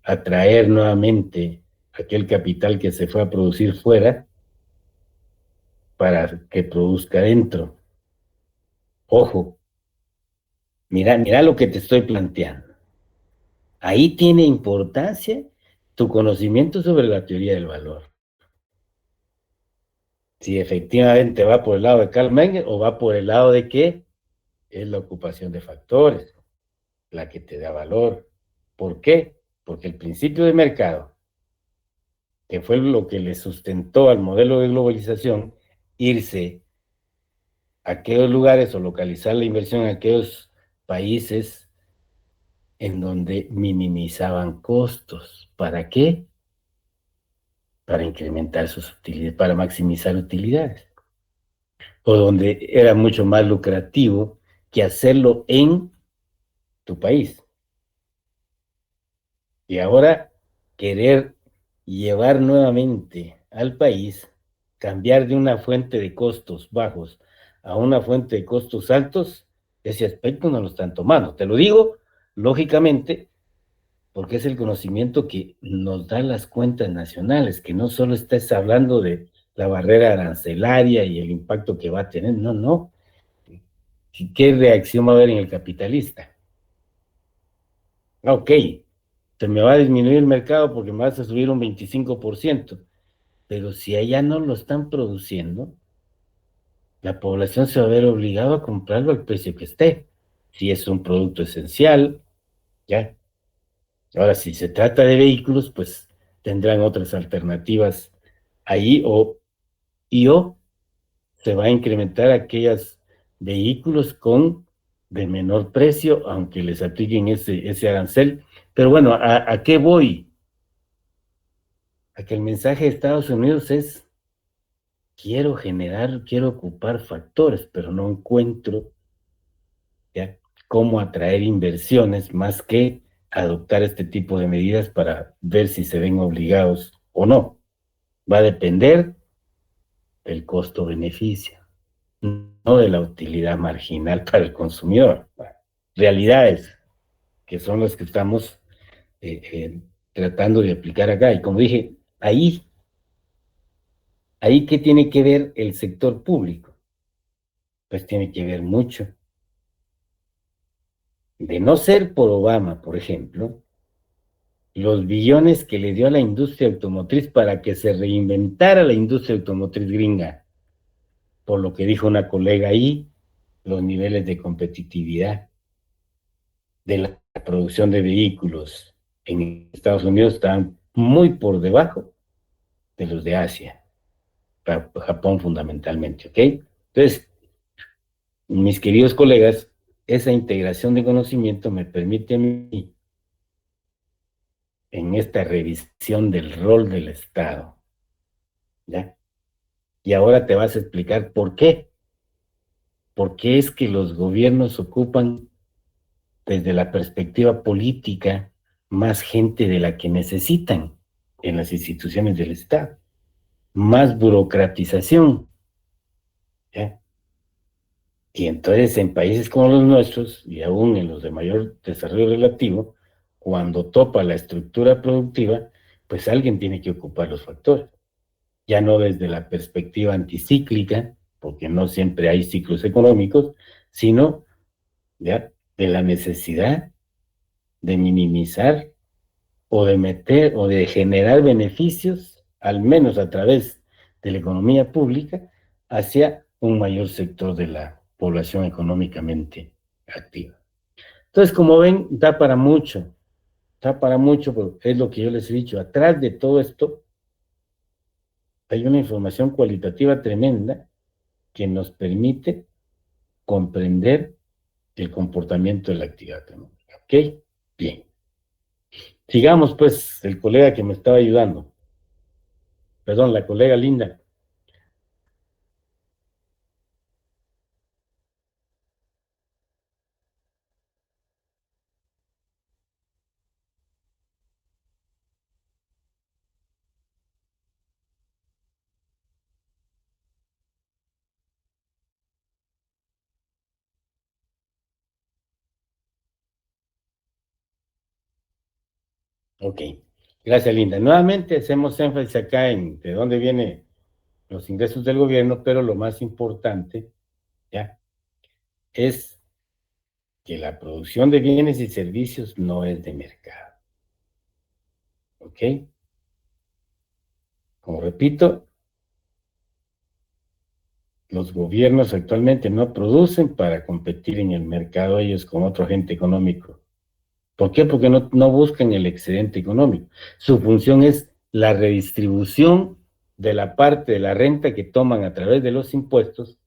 atraer nuevamente aquel capital que se fue a producir fuera para que produzca dentro. Ojo, mira lo que te estoy planteando. Ahí tiene importancia tu conocimiento sobre la teoría del valor. Si efectivamente va por el lado de Karl Menger o va por el lado de que es la ocupación de factores la que te da valor. ¿Por qué? Porque el principio de mercado, que fue lo que le sustentó al modelo de globalización, irse a aquellos lugares o localizar la inversión en aquellos países en donde minimizaban costos. ¿Para qué? Para incrementar sus utilidades, para maximizar utilidades. O donde era mucho más lucrativo que hacerlo en tu país. Y ahora querer llevar nuevamente al país, cambiar de una fuente de costos bajos a una fuente de costos altos, ese aspecto no lo están tomando. Te lo digo, lógicamente, porque es el conocimiento que nos dan las cuentas nacionales, que no solo estés hablando de la barrera arancelaria y el impacto que va a tener, no. ¿Qué reacción va a haber en el capitalista? Ok, se me va a disminuir el mercado porque me vas a subir un 25%, pero si allá no lo están produciendo, la población se va a ver obligada a comprarlo al precio que esté, si es un producto esencial, ¿ya? Ahora, si se trata de vehículos, pues tendrán otras alternativas ahí, o se va a incrementar aquellos vehículos de menor precio, aunque les apliquen ese arancel. Pero bueno, ¿a qué voy? A que el mensaje de Estados Unidos es: quiero ocupar factores, pero no encuentro, ¿ya?, cómo atraer inversiones más que adoptar este tipo de medidas para ver si se ven obligados o no. Va a depender del costo-beneficio, no de la utilidad marginal para el consumidor. Realidades que son las que estamos tratando de aplicar acá. Y como dije, ahí ¿qué tiene que ver el sector público? Pues tiene que ver mucho. De no ser por Obama, por ejemplo, los billones que le dio a la industria automotriz para que se reinventara la industria automotriz gringa, por lo que dijo una colega ahí, los niveles de competitividad de la producción de vehículos en Estados Unidos están muy por debajo de los de Asia, Japón fundamentalmente, ¿ok? Entonces, mis queridos colegas, esa integración de conocimiento me permite a mí, en esta revisión del rol del Estado, ¿ya? Y ahora te vas a explicar por qué. ¿Por qué es que los gobiernos ocupan, desde la perspectiva política, más gente de la que necesitan en las instituciones del Estado? Más burocratización, ¿ya? Y entonces en países como los nuestros, y aún en los de mayor desarrollo relativo, cuando topa la estructura productiva, pues alguien tiene que ocupar los factores. Ya no desde la perspectiva anticíclica, porque no siempre hay ciclos económicos, sino ya de la necesidad de minimizar o de meter o de generar beneficios, al menos a través de la economía pública, hacia un mayor sector de la población económicamente activa. Entonces, como ven, da para mucho, porque es lo que yo les he dicho. Atrás de todo esto hay una información cualitativa tremenda que nos permite comprender el comportamiento de la actividad económica. ¿Ok? Bien. Sigamos, pues, el colega que me estaba ayudando. Perdón, la colega Linda. Ok. Gracias, Linda. Nuevamente hacemos énfasis acá en de dónde vienen los ingresos del gobierno, pero lo más importante, ¿ya? Es que la producción de bienes y servicios no es de mercado. ¿Ok? Como repito, los gobiernos actualmente no producen para competir en el mercado ellos con otro agente económico. ¿Por qué? Porque no buscan el excedente económico. Su función es la redistribución de la parte de la renta que toman a través de los impuestos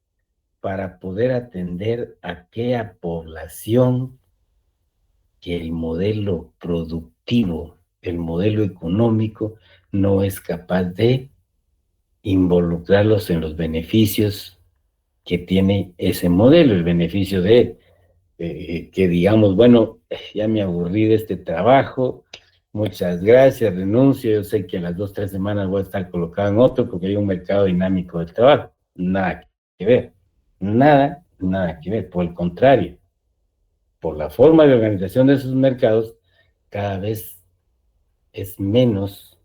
para poder atender a aquella población que el modelo productivo, el modelo económico, no es capaz de involucrarlos en los beneficios que tiene ese modelo, el beneficio de que digamos, bueno, ya me aburrí de este trabajo, muchas gracias, renuncio, yo sé que a las 2, 3 semanas voy a estar colocado en otro porque hay un mercado dinámico del trabajo. Nada que ver, nada que ver, por el contrario, por la forma de organización de esos mercados, cada vez es menos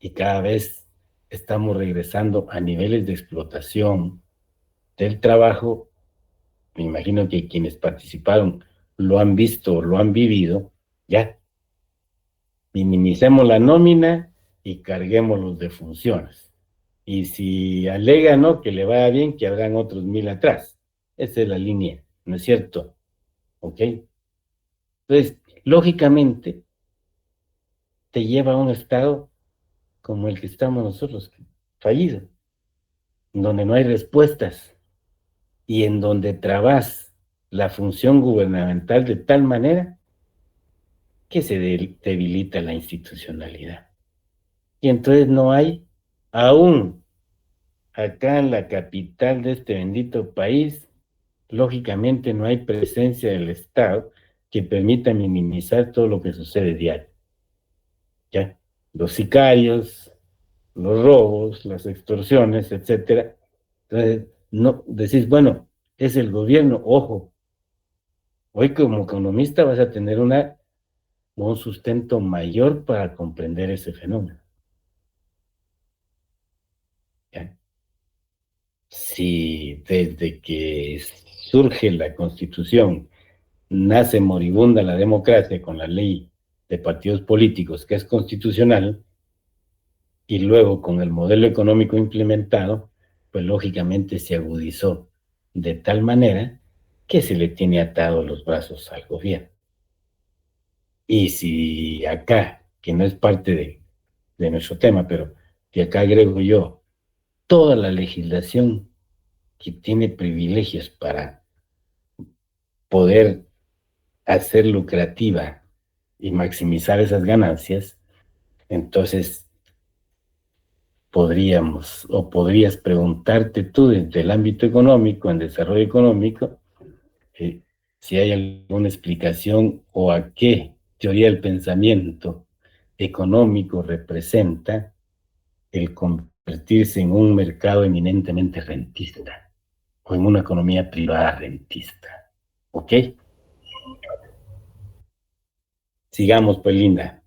y cada vez estamos regresando a niveles de explotación del trabajo. Me imagino que quienes participaron lo han visto, lo han vivido, ya, minimicemos la nómina y carguémoslos de funciones. Y si alega, ¿no?, que le vaya bien, que habrán otros 1000 atrás. Esa es la línea, ¿no es cierto? ¿Ok? Entonces, lógicamente, te lleva a un estado como el que estamos nosotros, fallido, donde no hay respuestas y en donde trabas la función gubernamental de tal manera que se debilita la institucionalidad. Y entonces no hay, aún acá en la capital de este bendito país, lógicamente no hay presencia del Estado que permita minimizar todo lo que sucede diario. ¿Ya? Los sicarios, los robos, las extorsiones, etcétera. Entonces, no decís, bueno, es el gobierno, ojo, hoy como economista vas a tener un sustento mayor para comprender ese fenómeno. ¿Ya? Si desde que surge la Constitución nace moribunda la democracia con la ley de partidos políticos que es constitucional y luego con el modelo económico implementado, pues lógicamente se agudizó de tal manera que se le tiene atados los brazos al gobierno. Y si acá, que no es parte de nuestro tema, pero que acá agrego yo, toda la legislación que tiene privilegios para poder hacer lucrativa y maximizar esas ganancias, entonces podríamos o podrías preguntarte tú desde el ámbito económico, en desarrollo económico, eh, si hay alguna explicación o a qué teoría del pensamiento económico representa el convertirse en un mercado eminentemente rentista o en una economía privada rentista. ¿Ok? Sigamos, pues, Linda.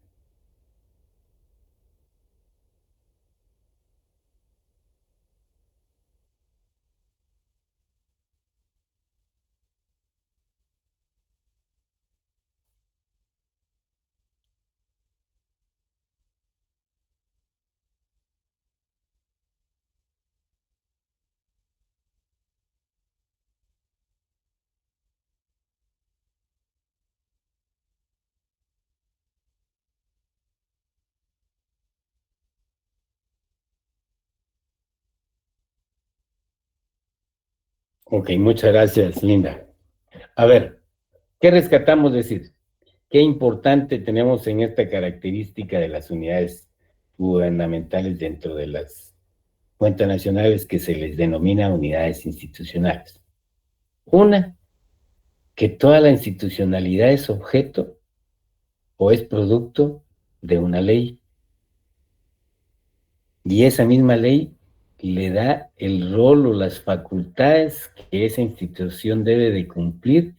Ok, muchas gracias, Linda. A ver, ¿qué rescatamos decir? Qué importante tenemos en esta característica de las unidades gubernamentales dentro de las cuentas nacionales que se les denomina unidades institucionales. Una, que toda la institucionalidad es objeto o es producto de una ley. Y esa misma ley le da el rol o las facultades que esa institución debe de cumplir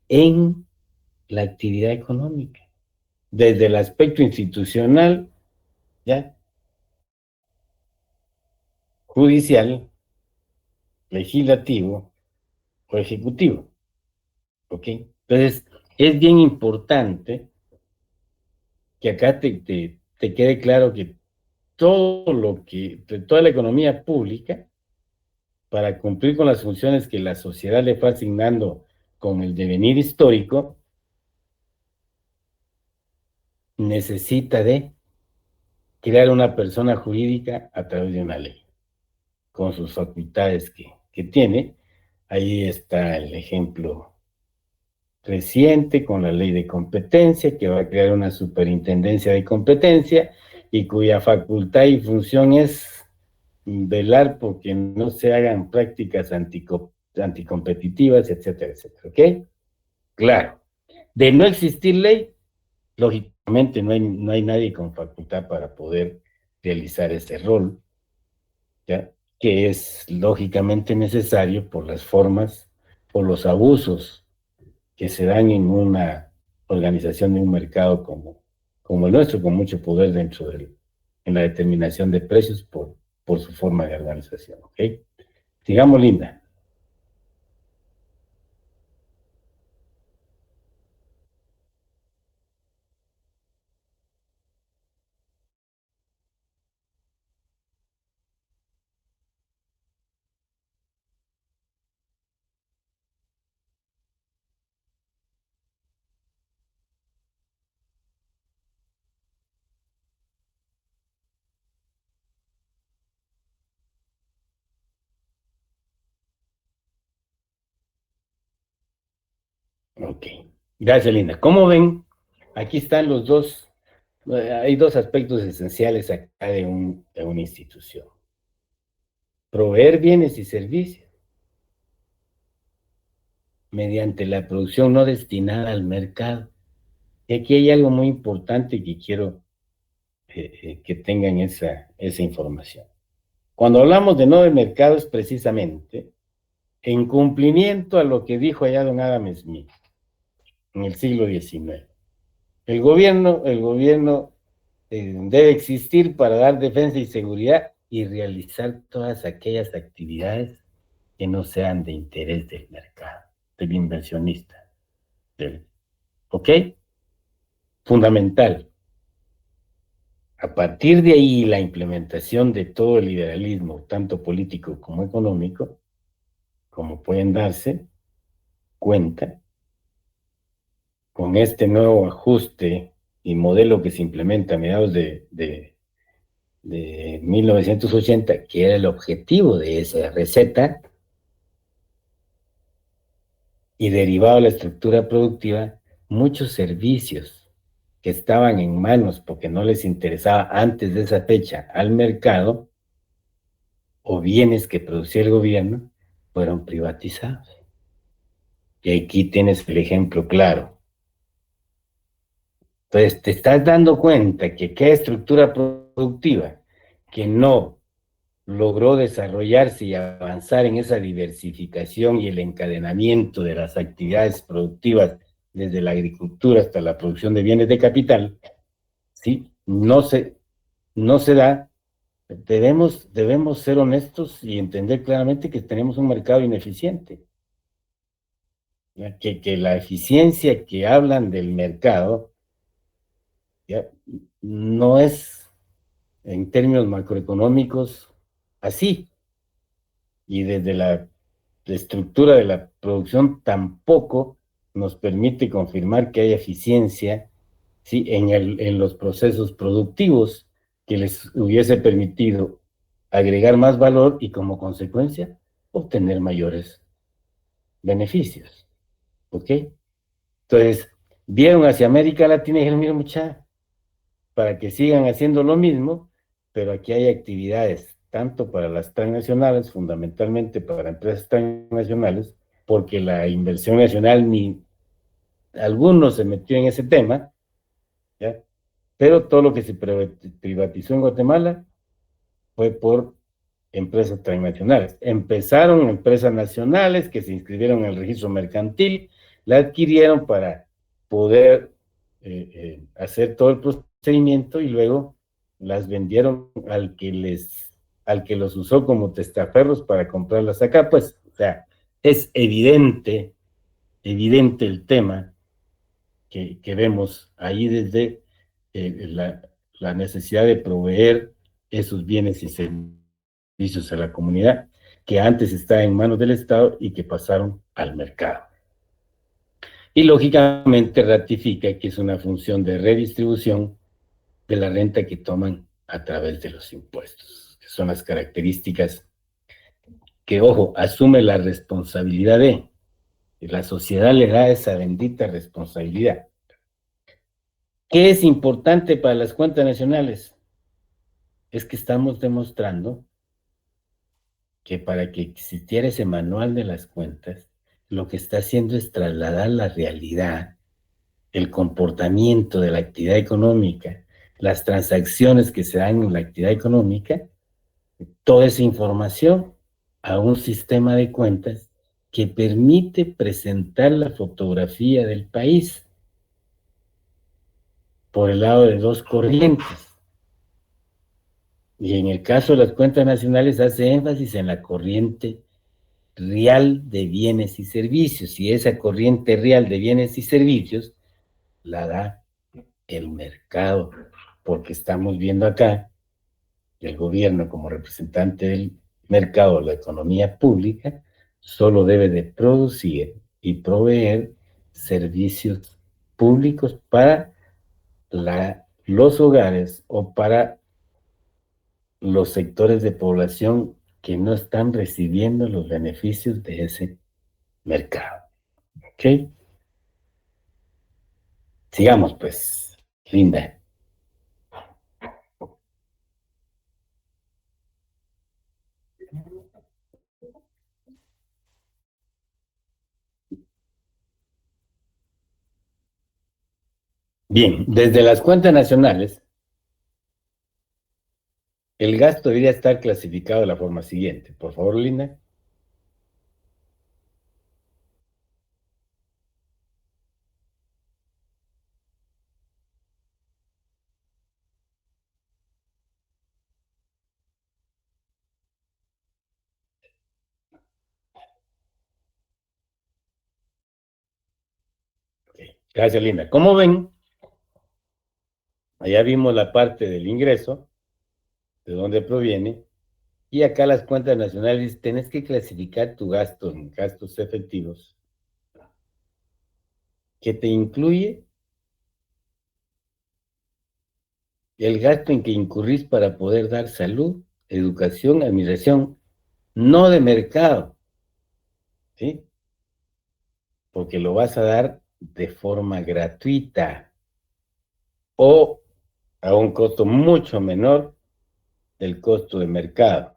en la actividad económica. Desde el aspecto institucional, ¿ya? Judicial, legislativo o ejecutivo. ¿Ok? Entonces, es bien importante que acá te quede claro que toda la economía pública, para cumplir con las funciones que la sociedad le fue asignando con el devenir histórico, necesita de crear una persona jurídica a través de una ley, con sus facultades que tiene. Ahí está el ejemplo reciente con la ley de competencia, que va a crear una superintendencia de competencia y cuya facultad y función es velar porque no se hagan prácticas anticompetitivas, etcétera, etcétera. ¿Ok? Claro. De no existir ley, lógicamente no hay nadie con facultad para poder realizar ese rol, ¿ya? Que es lógicamente necesario por las formas, por los abusos que se dan en una organización de un mercado como el nuestro, con mucho poder en la determinación de precios por su forma de organización. ¿Ok? Sigamos, Linda. Ok. Gracias, Linda. ¿Cómo ven? Aquí están hay dos aspectos esenciales acá de una institución. Proveer bienes y servicios mediante la producción no destinada al mercado. Y aquí hay algo muy importante que quiero que tengan esa información. Cuando hablamos de no de mercado es precisamente en cumplimiento a lo que dijo allá don Adam Smith en el siglo XIX. El gobierno debe existir para dar defensa y seguridad y realizar todas aquellas actividades que no sean de interés del mercado, del inversionista. ¿Ok? Fundamental. A partir de ahí, la implementación de todo el liberalismo, tanto político como económico, como pueden darse cuenta, con este nuevo ajuste y modelo que se implementa a mediados de 1980, que era el objetivo de esa receta, y derivado de la estructura productiva, muchos servicios que estaban en manos porque no les interesaba antes de esa fecha al mercado, o bienes que producía el gobierno, fueron privatizados. Y aquí tienes el ejemplo claro. Entonces, te estás dando cuenta que qué estructura productiva que no logró desarrollarse y avanzar en esa diversificación y el encadenamiento de las actividades productivas desde la agricultura hasta la producción de bienes de capital, ¿sí? No se da. Debemos ser honestos y entender claramente que tenemos un mercado ineficiente. Que la eficiencia que hablan del mercado, ¿ya? No es en términos macroeconómicos así. Y desde la estructura de la producción tampoco nos permite confirmar que hay eficiencia, ¿sí? en los procesos productivos que les hubiese permitido agregar más valor y como consecuencia obtener mayores beneficios, ¿ok? Entonces, vieron hacia América Latina y dijeron, mira mucha, para que sigan haciendo lo mismo, pero aquí hay actividades, tanto para las transnacionales, fundamentalmente para empresas transnacionales, porque la inversión nacional ni algunos se metió en ese tema, ¿ya? Pero todo lo que se privatizó en Guatemala fue por empresas transnacionales. Empezaron empresas nacionales que se inscribieron en el registro mercantil, la adquirieron para poder hacer todo el procedimiento y luego las vendieron al que los usó como testaferros para comprarlas acá, pues, o sea, es evidente el tema que vemos ahí desde la necesidad de proveer esos bienes y servicios a la comunidad que antes estaba en manos del Estado y que pasaron al mercado. Y lógicamente ratifica que es una función de redistribución de la renta que toman a través de los impuestos, que son las características que, ojo, asume la responsabilidad de, y la sociedad le da esa bendita responsabilidad. ¿Qué es importante para las cuentas nacionales? Es que estamos demostrando que para que existiera ese manual de las cuentas, lo que está haciendo es trasladar la realidad, el comportamiento de la actividad económica, las transacciones que se dan en la actividad económica, toda esa información a un sistema de cuentas que permite presentar la fotografía del país por el lado de dos corrientes. Y en el caso de las cuentas nacionales hace énfasis en la corriente real de bienes y servicios, y esa corriente real de bienes y servicios la da el mercado, porque estamos viendo acá el gobierno como representante del mercado, la economía pública, solo debe de producir y proveer servicios públicos para los hogares o para los sectores de población que no están recibiendo los beneficios de ese mercado. ¿Ok? Sigamos pues, Linda. Bien, desde las cuentas nacionales, el gasto debería estar clasificado de la forma siguiente. Por favor, Linda. Gracias, Linda. Como ven, allá vimos la parte del ingreso, de dónde proviene, y acá las cuentas nacionales tenés que clasificar tu gasto en gastos efectivos, que te incluye el gasto en que incurrís para poder dar salud, educación, administración, no de mercado, ¿sí? Porque lo vas a dar de forma gratuita o a un costo mucho menor del costo de mercado.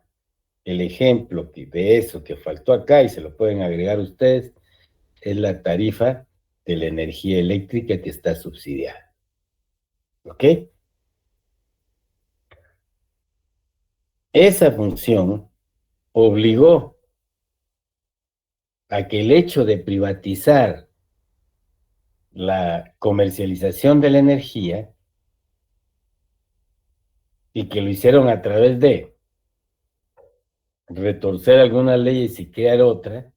El ejemplo de eso que faltó acá, y se lo pueden agregar ustedes, es la tarifa de la energía eléctrica que está subsidiada. ¿Ok? Esa función obligó a que el hecho de privatizar la comercialización de la energía y que lo hicieron a través de retorcer algunas leyes y crear otra,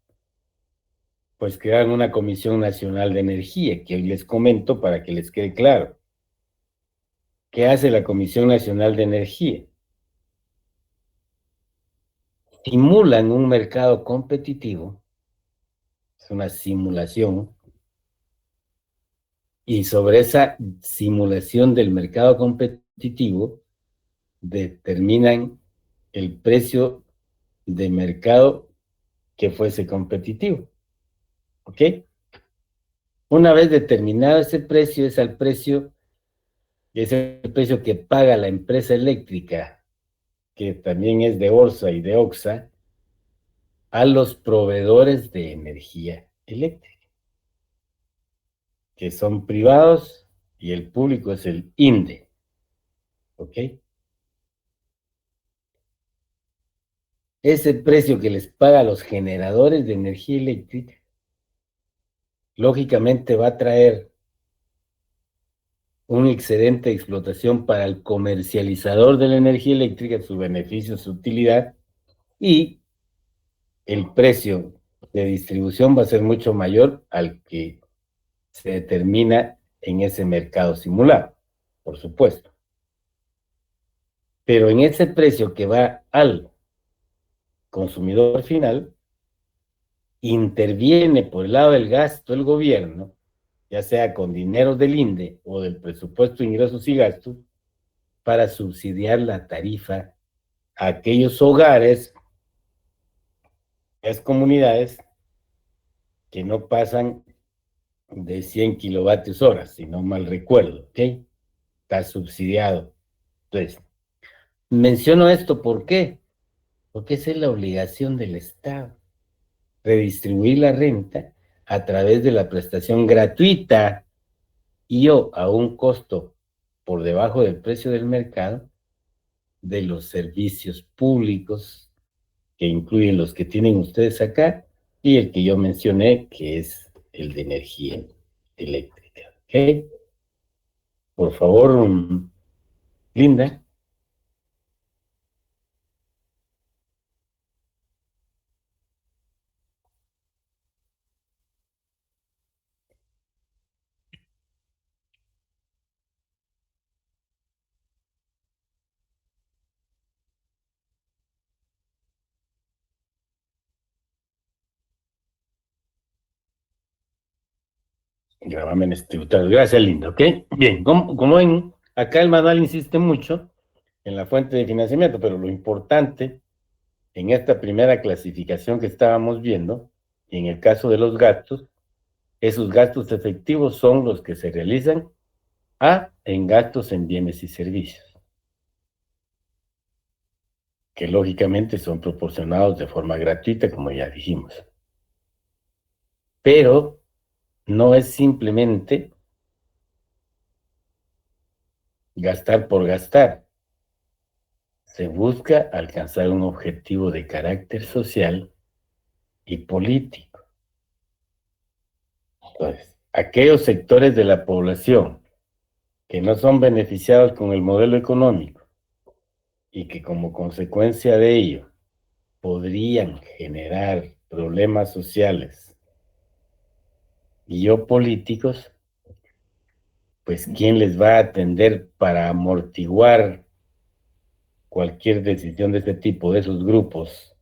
pues crearon una Comisión Nacional de Energía, que hoy les comento para que les quede claro. ¿Qué hace la Comisión Nacional de Energía? Simulan un mercado competitivo, es una simulación, y sobre esa simulación del mercado competitivo determinan el precio de mercado que fuese competitivo. ¿Ok? Una vez determinado ese precio, es el precio que paga la empresa eléctrica, que también es de Orsa y de Oxa, a los proveedores de energía eléctrica, que son privados y el público es el INDE. ¿Ok? Ese precio que les paga a los generadores de energía eléctrica, lógicamente va a traer un excedente de explotación para el comercializador de la energía eléctrica, su beneficio, su utilidad, y el precio de distribución va a ser mucho mayor al que se determina en ese mercado simulado, por supuesto. Pero en ese precio que va al consumidor final, interviene por el lado del gasto el gobierno, ya sea con dinero del INDE o del presupuesto de ingresos y gastos, para subsidiar la tarifa a aquellos hogares, a las comunidades que no pasan de 100 kilovatios hora, si no mal recuerdo, ¿ok? Está subsidiado. Entonces, menciono esto, ¿por qué? Porque esa es la obligación del Estado, redistribuir la renta a través de la prestación gratuita y o a un costo por debajo del precio del mercado de los servicios públicos, que incluyen los que tienen ustedes acá y el que yo mencioné, que es el de energía eléctrica. ¿Ok? Por favor, Linda. Gravámenes tributarios. Gracias, Linda. ¿Ok? Bien, como ven, acá el manual insiste mucho en la fuente de financiamiento, pero lo importante en esta primera clasificación que estábamos viendo, y en el caso de los gastos, esos gastos efectivos son los que se realizan en gastos en bienes y servicios, que lógicamente son proporcionados de forma gratuita, como ya dijimos. Pero no es simplemente gastar por gastar. Se busca alcanzar un objetivo de carácter social y político. Entonces, aquellos sectores de la población que no son beneficiados con el modelo económico y que como consecuencia de ello podrían generar problemas sociales y o políticos, pues ¿quién les va a atender para amortiguar cualquier decisión de este tipo, de esos grupos?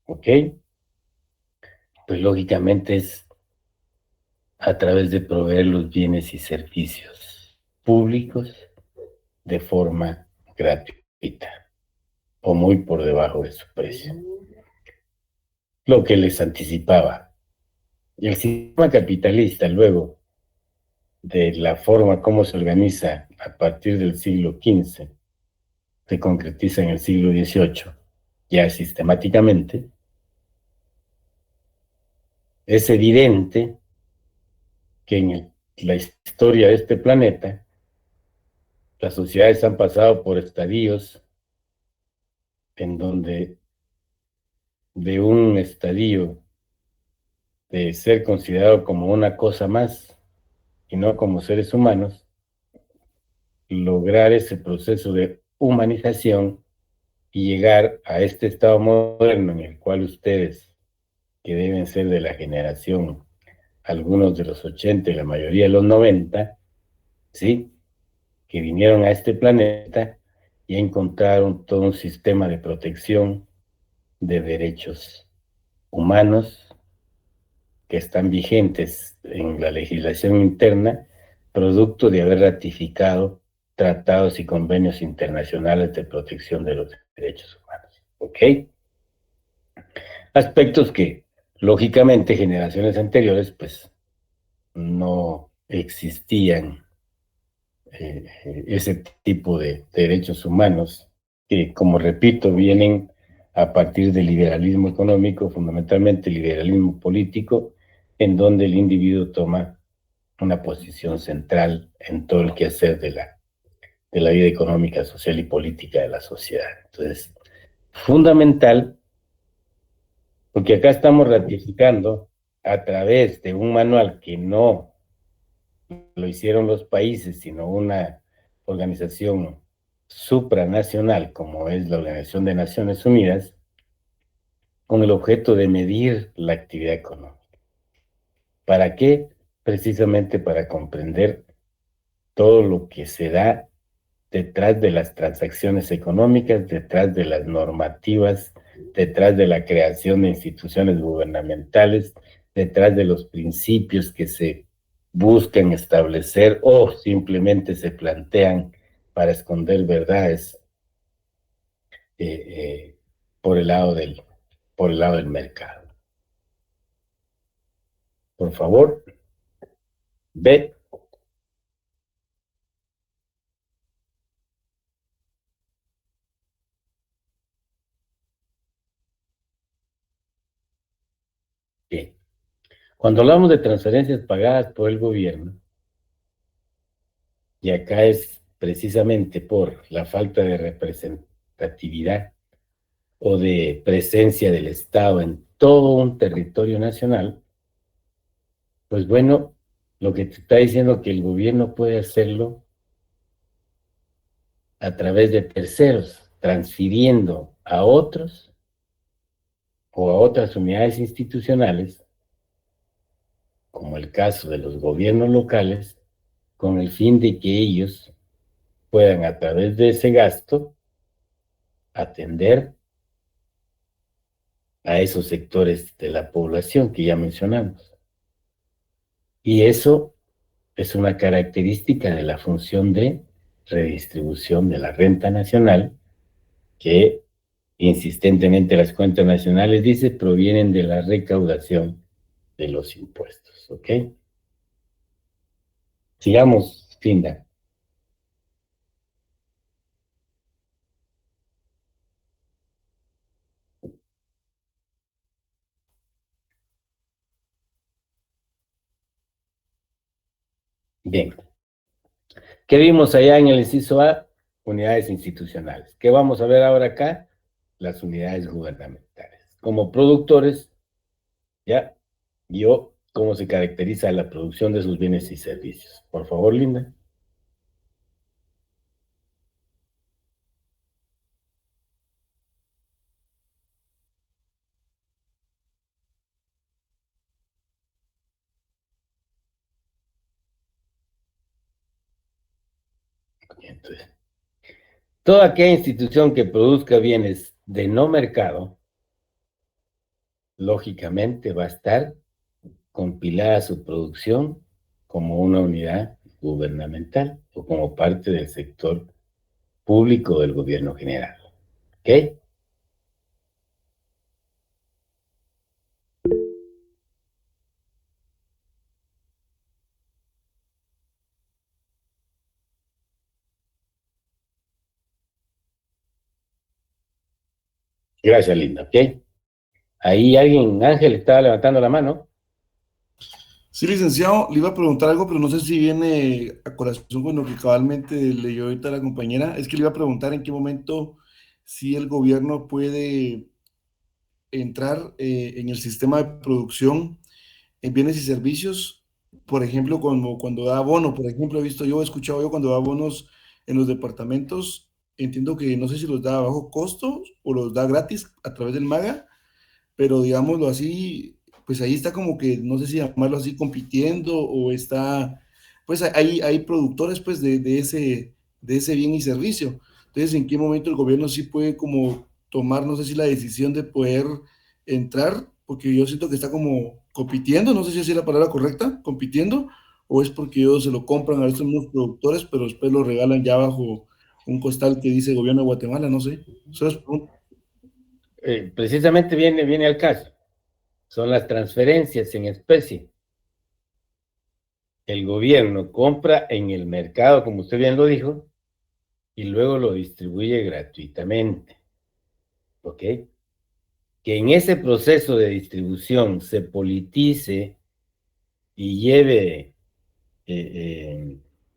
¿Ok? Pues lógicamente es a través de proveer los bienes y servicios públicos de forma gratuita o muy por debajo de su precio. Lo que les anticipaba. Y el sistema capitalista, luego de la forma como se organiza a partir del siglo XV, se concretiza en el siglo XVIII, ya sistemáticamente, es evidente que en la historia de este planeta, las sociedades han pasado por estadios en donde de un estadio de ser considerado como una cosa más y no como seres humanos, lograr ese proceso de humanización y llegar a este estado moderno en el cual ustedes, que deben ser de la generación, algunos de los 80 y la mayoría de los 90, ¿sí?, que vinieron a este planeta y encontraron todo un sistema de protección de derechos humanos que están vigentes en la legislación interna, producto de haber ratificado tratados y convenios internacionales de protección de los derechos humanos. ¿Ok? Aspectos que lógicamente, generaciones anteriores, pues, no existían ese tipo de derechos humanos que, como repito, vienen a partir del liberalismo económico, fundamentalmente el liberalismo político, en donde el individuo toma una posición central en todo el quehacer de la vida económica, social y política de la sociedad. Entonces, fundamental, porque acá estamos ratificando a través de un manual que no lo hicieron los países, sino una organización supranacional, como es la Organización de Naciones Unidas, con el objeto de medir la actividad económica. ¿Para qué? Precisamente para comprender todo lo que se da detrás de las transacciones económicas, detrás de las normativas, detrás de la creación de instituciones gubernamentales, detrás de los principios que se buscan establecer o simplemente se plantean para esconder verdades por el lado del mercado. Por favor, ve. Bien. Cuando hablamos de transferencias pagadas por el gobierno, y acá es precisamente por la falta de representatividad o de presencia del Estado en todo un territorio nacional, pues bueno, lo que te está diciendo que el gobierno puede hacerlo a través de terceros, transfiriendo a otros o a otras unidades institucionales, como el caso de los gobiernos locales, con el fin de que ellos puedan a través de ese gasto atender a esos sectores de la población que ya mencionamos. Y eso es una característica de la función de redistribución de la renta nacional que insistentemente las cuentas nacionales, dice, provienen de la recaudación de los impuestos, ¿ok? Sigamos, Finda. Bien. ¿Qué vimos allá en el inciso A? Unidades institucionales. ¿Qué vamos a ver ahora acá? Las unidades gubernamentales. Como productores, ya vio cómo se caracteriza la producción de sus bienes y servicios. Por favor, Linda. Entonces, toda aquella institución que produzca bienes de no mercado, lógicamente va a estar compilada su producción como una unidad gubernamental o como parte del sector público del gobierno general. ¿Ok? Gracias, Linda. ¿Ok? Ahí alguien, Ángel, estaba levantando la mano. Sí, licenciado, le iba a preguntar algo, pero no sé si viene a colación con lo que cabalmente leyó ahorita la compañera. Es que le iba a preguntar en qué momento si el gobierno puede entrar en el sistema de producción en bienes y servicios, por ejemplo, como cuando da abono, por ejemplo, he escuchado yo cuando da abonos en los departamentos, entiendo que no sé si los da a bajo costo o los da gratis a través del MAGA, pero digámoslo así, pues ahí está como que, no sé si llamarlo así, compitiendo o está, pues hay productores pues de ese bien y servicio. Entonces, ¿en qué momento el gobierno sí puede como tomar, no sé si la decisión de poder entrar? Porque yo siento que está como compitiendo, no sé si así es la palabra correcta, compitiendo, o es porque ellos se lo compran a estos mismos productores, pero después lo regalan ya bajo un costal que dice gobierno de Guatemala, no sé. Precisamente viene al caso. son las transferencias en especie. El gobierno compra en el mercado, como usted bien lo dijo, y luego lo distribuye gratuitamente. ¿Ok? Que en ese proceso de distribución se politice y lleve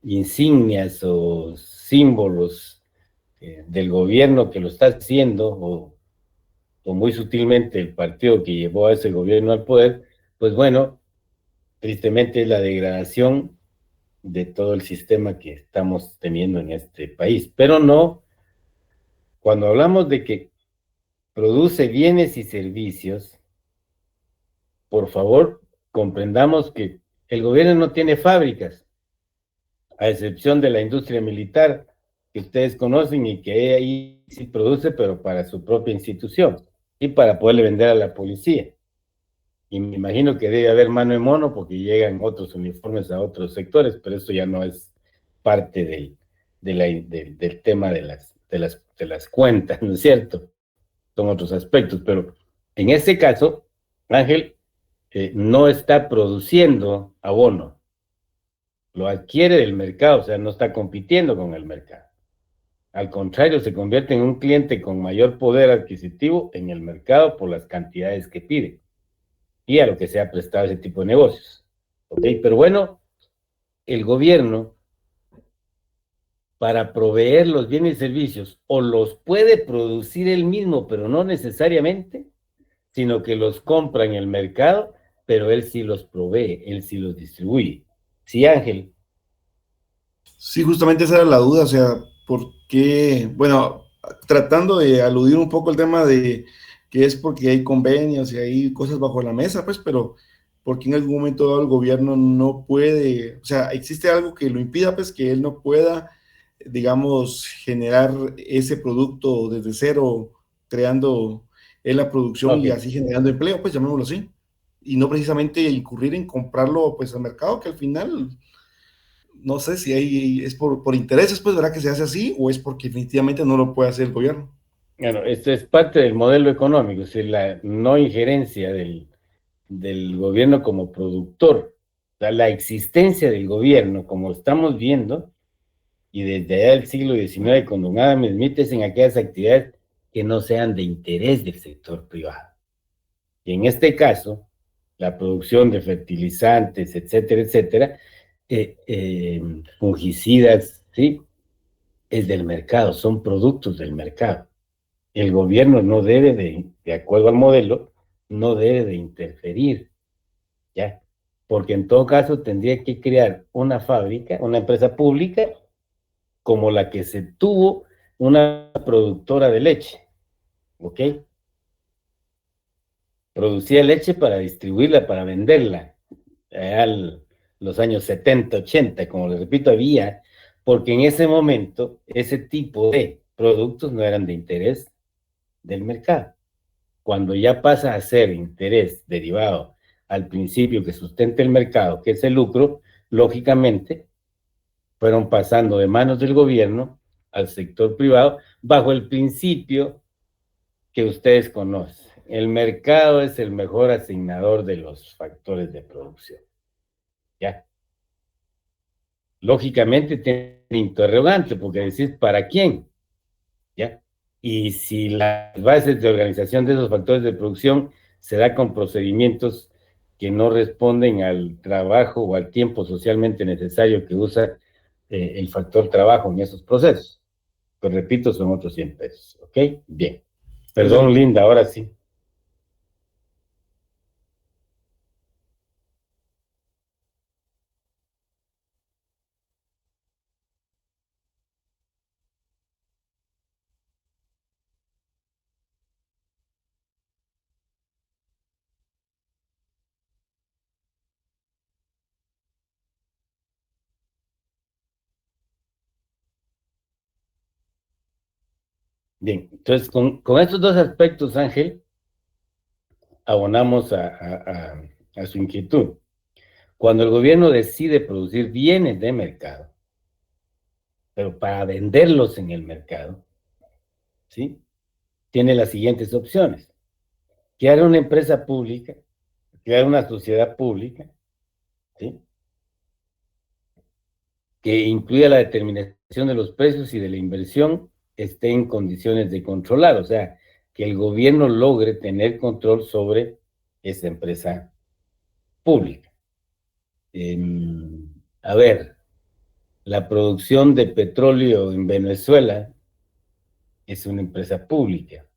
insignias o símbolos del gobierno que lo está haciendo, o muy sutilmente el partido que llevó a ese gobierno al poder, pues bueno, tristemente es la degradación de todo el sistema que estamos teniendo en este país. Pero no, cuando hablamos de que produce bienes y servicios, por favor, comprendamos que el gobierno no tiene fábricas, a excepción de la industria militar, que ustedes conocen y que ahí sí produce, pero para su propia institución y para poderle vender a la policía. Y me imagino que debe haber mano en mono porque llegan otros uniformes a otros sectores, pero eso ya no es parte del tema de las cuentas, ¿no es cierto? Son otros aspectos, pero en este caso, Ángel no está produciendo abono, lo adquiere del mercado, o sea, no está compitiendo con el mercado. Al contrario, se convierte en un cliente con mayor poder adquisitivo en el mercado por las cantidades que pide y a lo que se ha prestado ese tipo de negocios. ¿Ok? Pero bueno, el gobierno, para proveer los bienes y servicios, o los puede producir él mismo, pero no necesariamente, sino que los compra en el mercado, pero él sí los provee, él sí los distribuye. Sí, Ángel. Sí, justamente esa era la duda, o sea, ¿por qué? Bueno, tratando de aludir un poco el tema de que es porque hay convenios y hay cosas bajo la mesa, pues, pero ¿por qué en algún momento dado el gobierno no puede, o sea, existe algo que lo impida, pues, que él no pueda, digamos, generar ese producto desde cero, creando en la producción y Okay. así generando empleo, pues, llamémoslo así, y no precisamente incurrir en comprarlo, pues, al mercado, que al final no sé si hay, es por intereses, pues, ¿verdad? Que se hace así, o es porque definitivamente no lo puede hacer el gobierno. Bueno, esto es parte del modelo económico, es decir, la no injerencia del gobierno como productor. O sea, la existencia del gobierno, como estamos viendo, y desde allá del siglo XIX, con don Adam Smith, es en aquellas actividades que no sean de interés del sector privado. Y en este caso, la producción de fertilizantes, etcétera, etcétera, fungicidas, ¿sí? Es del mercado, son productos del mercado. El gobierno no debe de acuerdo al modelo, no debe de interferir, ¿ya? Porque en todo caso tendría que crear una fábrica, una empresa pública, como la que se tuvo una productora de leche, ¿ok? Producía leche para distribuirla, para venderla, los años 70, 80, como les repito, había, porque en ese momento ese tipo de productos no eran de interés del mercado. Cuando ya pasa a ser interés derivado al principio que sustenta el mercado, que es el lucro, lógicamente fueron pasando de manos del gobierno al sector privado bajo el principio que ustedes conocen. El mercado es el mejor asignador de los factores de producción. ¿Ya? Lógicamente tiene interrogante, porque decís, ¿para quién? ¿Ya? Y si las bases de organización de esos factores de producción se da con procedimientos que no responden al trabajo o al tiempo socialmente necesario que usa el factor trabajo en esos procesos. Pues repito, son otros 100 pesos. ¿Ok? Bien. Perdón, Linda, ahora sí. Bien, entonces con estos dos aspectos, Ángel, abonamos a su inquietud. Cuando el gobierno decide producir bienes de mercado, pero para venderlos en el mercado, ¿sí? Tiene las siguientes opciones. Crear una empresa pública crear una sociedad pública, ¿sí?, que incluya la determinación de los precios y de la inversión esté en condiciones de controlar, o sea, que el gobierno logre tener control sobre esa empresa pública. A ver, la producción de petróleo en Venezuela es una empresa pública.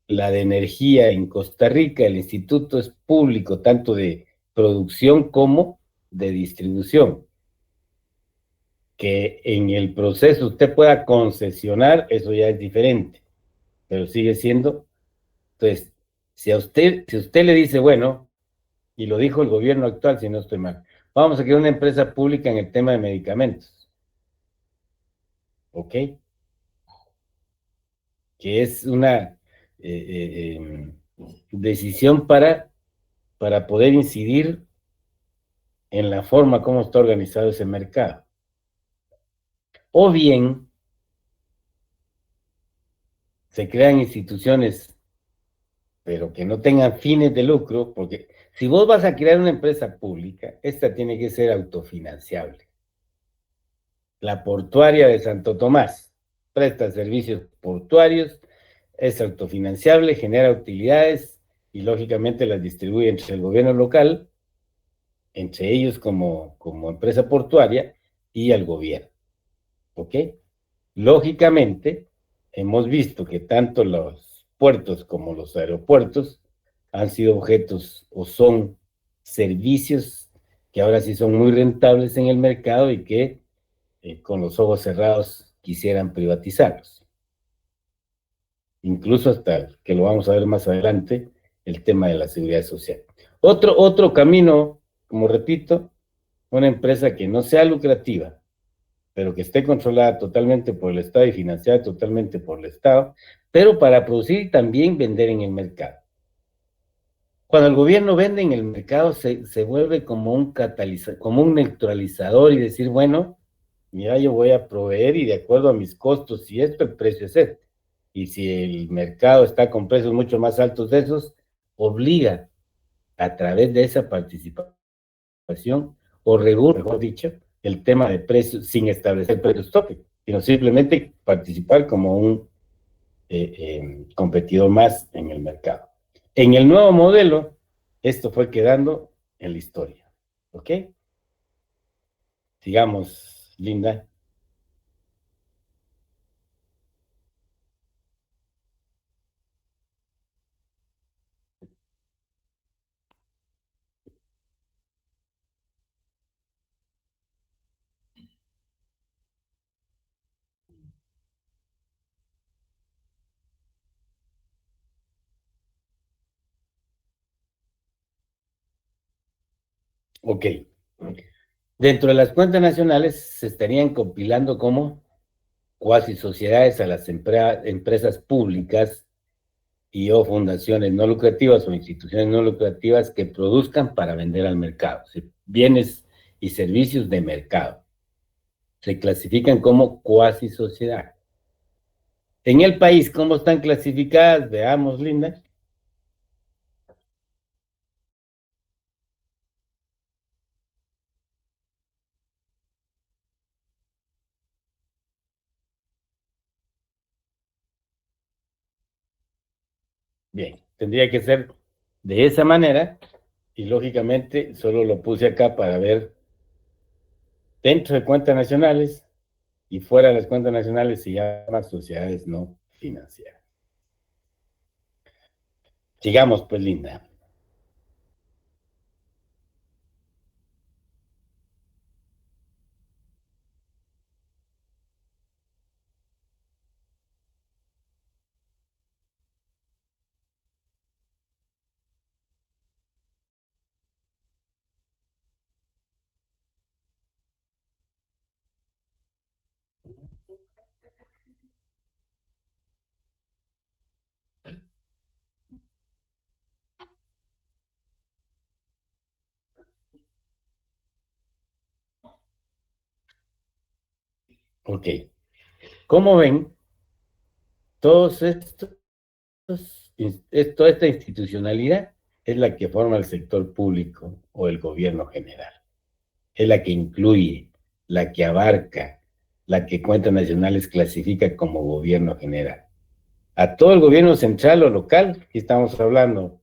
La de energía en Costa Rica, el instituto es público, tanto de producción como de distribución. Que en el proceso usted pueda concesionar, eso ya es diferente, pero sigue siendo. Entonces, si usted le dice, bueno, y lo dijo el gobierno actual, si no estoy mal, vamos a crear una empresa pública en el tema de medicamentos, ¿ok? Que es una decisión para poder incidir en la forma como está organizado ese mercado. O bien, se crean instituciones, pero que no tengan fines de lucro, porque si vos vas a crear una empresa pública, esta tiene que ser autofinanciable. La portuaria de Santo Tomás presta servicios portuarios, es autofinanciable, genera utilidades y lógicamente las distribuye entre el gobierno local, entre ellos como empresa portuaria y el gobierno. ¿Ok? Lógicamente, hemos visto que tanto los puertos como los aeropuertos han sido objetos o son servicios que ahora sí son muy rentables en el mercado y que con los ojos cerrados quisieran privatizarlos. Incluso hasta, que lo vamos a ver más adelante, el tema de la seguridad social. Otro camino, como repito, una empresa que no sea lucrativa, pero que esté controlada totalmente por el Estado y financiada totalmente por el Estado, pero para producir y también vender en el mercado. Cuando el gobierno vende en el mercado, se vuelve como un catalizador, como un neutralizador y decir, bueno, mira, yo voy a proveer y de acuerdo a mis costos, si esto, el precio es este. Y si el mercado está con precios mucho más altos de esos, obliga a través de esa participación o regula, mejor dicho, el tema de precios sin establecer precios tope, sino simplemente participar como un competidor más en el mercado. En el nuevo modelo, esto fue quedando en la historia. ¿Ok? Sigamos, Linda. Ok. Dentro de las cuentas nacionales se estarían compilando como cuasi sociedades a las empresas públicas y o fundaciones no lucrativas o instituciones no lucrativas que produzcan para vender al mercado, bienes y servicios de mercado. Se clasifican como cuasi sociedad. En el país, ¿cómo están clasificadas? Veamos, Linda. Bien, tendría que ser de esa manera y lógicamente solo lo puse acá para ver dentro de cuentas nacionales y fuera de las cuentas nacionales se llama sociedades no financieras. Sigamos, pues, Linda. Ok. Como ven, todos estos, toda esta institucionalidad es la que forma el sector público o el gobierno general. Es la que incluye, la que abarca, la que Cuentas Nacionales clasifica como gobierno general. A todo el gobierno central o local, aquí estamos hablando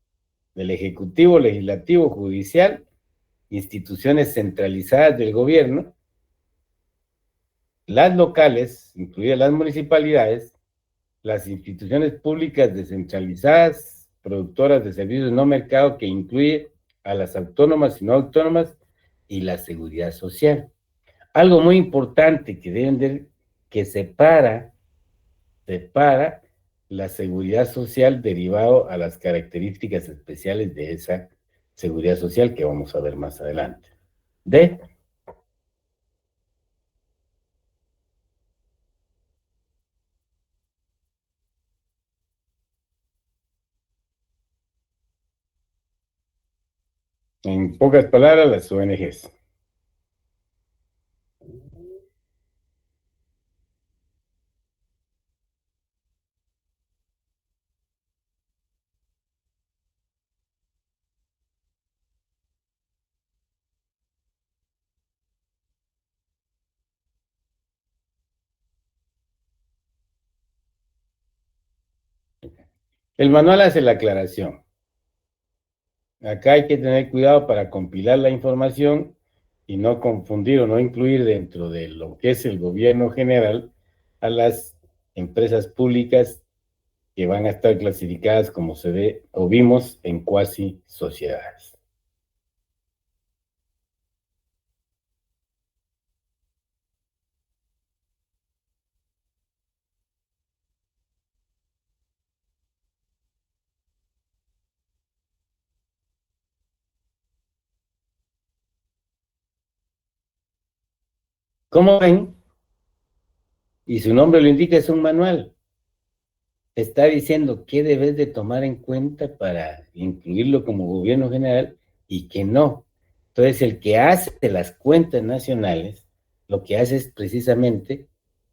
del Ejecutivo, Legislativo, Judicial, instituciones centralizadas del gobierno, las locales, incluidas las municipalidades, las instituciones públicas descentralizadas, productoras de servicios no mercado, que incluye a las autónomas y no autónomas, y la seguridad social. Algo muy importante que deben de, que separa la seguridad social derivado a las características especiales de esa seguridad social que vamos a ver más adelante. En pocas palabras, las ONGs. El manual hace la aclaración. Acá hay que tener cuidado para compilar la información y no confundir o no incluir dentro de lo que es el gobierno general a las empresas públicas que van a estar clasificadas, como se ve o vimos, en cuasi sociedades. Como ven, y su nombre lo indica, es un manual. Está diciendo qué debes de tomar en cuenta para incluirlo como gobierno general y qué no. Entonces, el que hace las cuentas nacionales, lo que hace es precisamente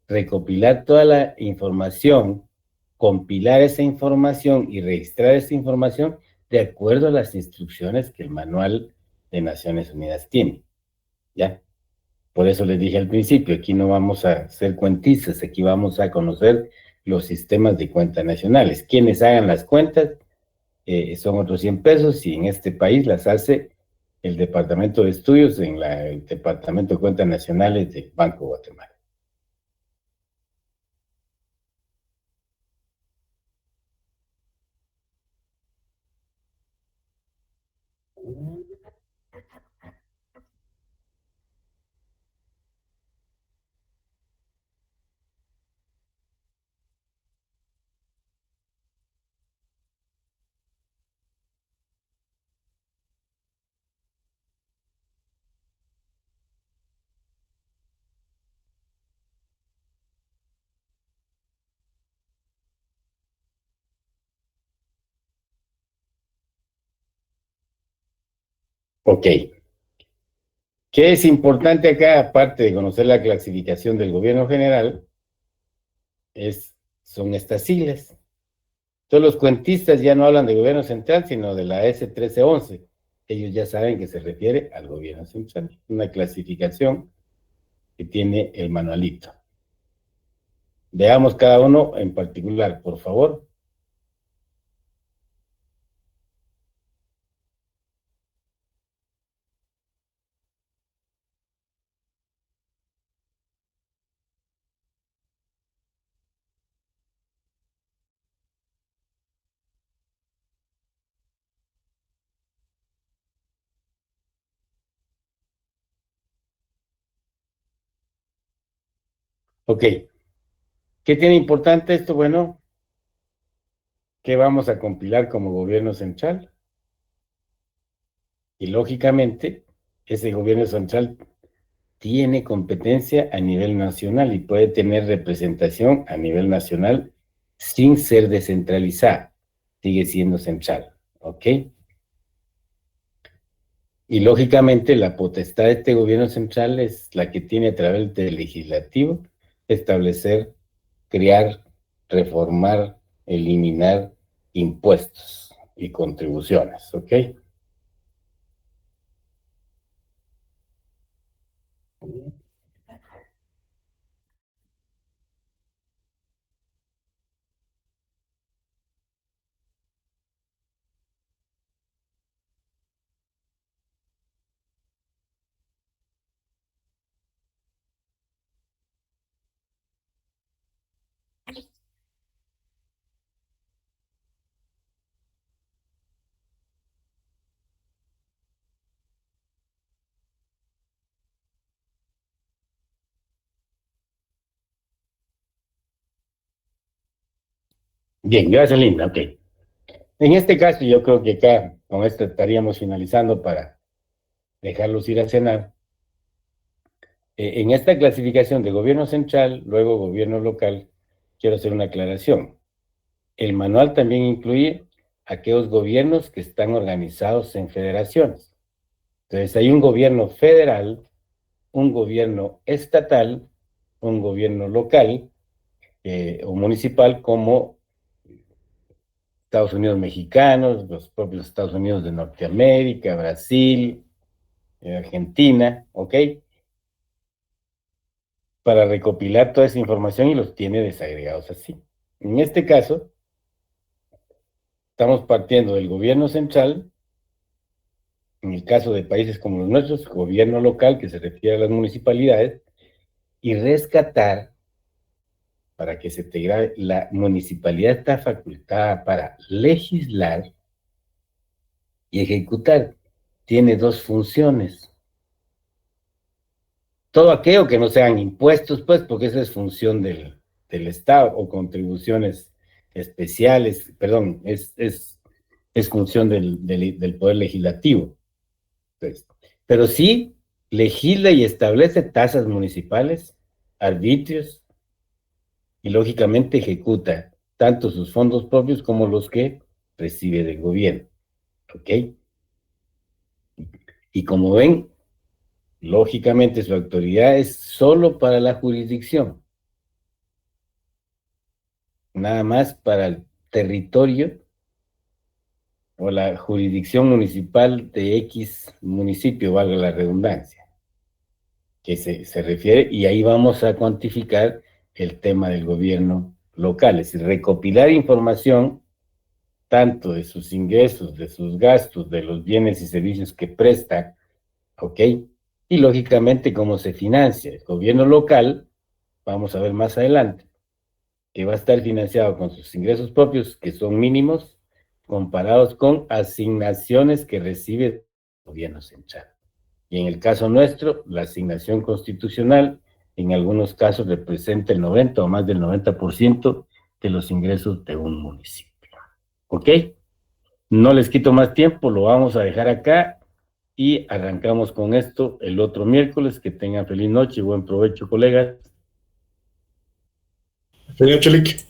recopilar toda la información, compilar esa información y registrar esa información de acuerdo a las instrucciones que el Manual de Naciones Unidas tiene. ¿Ya? Por eso les dije al principio, aquí no vamos a ser cuentistas, aquí vamos a conocer los sistemas de cuentas nacionales. Quienes hagan las cuentas son otros 100 pesos y en este país las hace el Departamento de Estudios en el Departamento de Cuentas Nacionales del Banco de Guatemala. Ok. ¿Qué es importante acá, aparte de conocer la clasificación del gobierno general? Son estas siglas. Todos los cuentistas ya no hablan de gobierno central, sino de la S1311. Ellos ya saben que se refiere al gobierno central. Una clasificación que tiene el manualito. Veamos cada uno en particular, por favor. Ok. ¿Qué tiene importante esto? Bueno, ¿qué vamos a compilar como gobierno central? Y lógicamente, ese gobierno central tiene competencia a nivel nacional y puede tener representación a nivel nacional sin ser descentralizada. Sigue siendo central, ¿ok? Y lógicamente la potestad de este gobierno central es la que tiene a través del legislativo establecer, crear, reformar, eliminar impuestos y contribuciones, ¿ok? Bien, gracias, Linda, ok. En este caso, yo creo que acá con esto estaríamos finalizando para dejarlos ir a cenar. En esta clasificación de gobierno central, luego gobierno local, quiero hacer una aclaración. El manual también incluye aquellos gobiernos que están organizados en federaciones. Entonces, hay un gobierno federal, un gobierno estatal, un gobierno local o municipal, como Estados Unidos mexicanos, los propios Estados Unidos de Norteamérica, Brasil, Argentina, ¿ok? Para recopilar toda esa información y los tiene desagregados así. En este caso, estamos partiendo del gobierno central, en el caso de países como los nuestros, gobierno local, que se refiere a las municipalidades, y rescatar, para que se te grabe, la municipalidad está facultada para legislar y ejecutar. Tiene dos funciones. Todo aquello que no sean impuestos, pues, porque esa es función del Estado, o contribuciones especiales, perdón, es función del Poder Legislativo. Pues, pero sí legisla y establece tasas municipales, arbitrios, y lógicamente ejecuta tanto sus fondos propios como los que recibe del gobierno. ¿Ok? Y como ven, lógicamente su autoridad es solo para la jurisdicción, nada más para el territorio o la jurisdicción municipal de X municipio, valga la redundancia, que se refiere, y ahí vamos a cuantificar el tema del gobierno local, es decir, recopilar información tanto de sus ingresos, de sus gastos, de los bienes y servicios que presta, ¿ok? Y lógicamente cómo se financia. El gobierno local, vamos a ver más adelante, que va a estar financiado con sus ingresos propios, que son mínimos, comparados con asignaciones que recibe el gobierno central. Y en el caso nuestro, la asignación constitucional, en algunos casos representa el 90 o más del 90% de los ingresos de un municipio. ¿Ok? No les quito más tiempo, lo vamos a dejar acá y arrancamos con esto el otro miércoles. Que tengan feliz noche y buen provecho, colegas. Señor Chelik.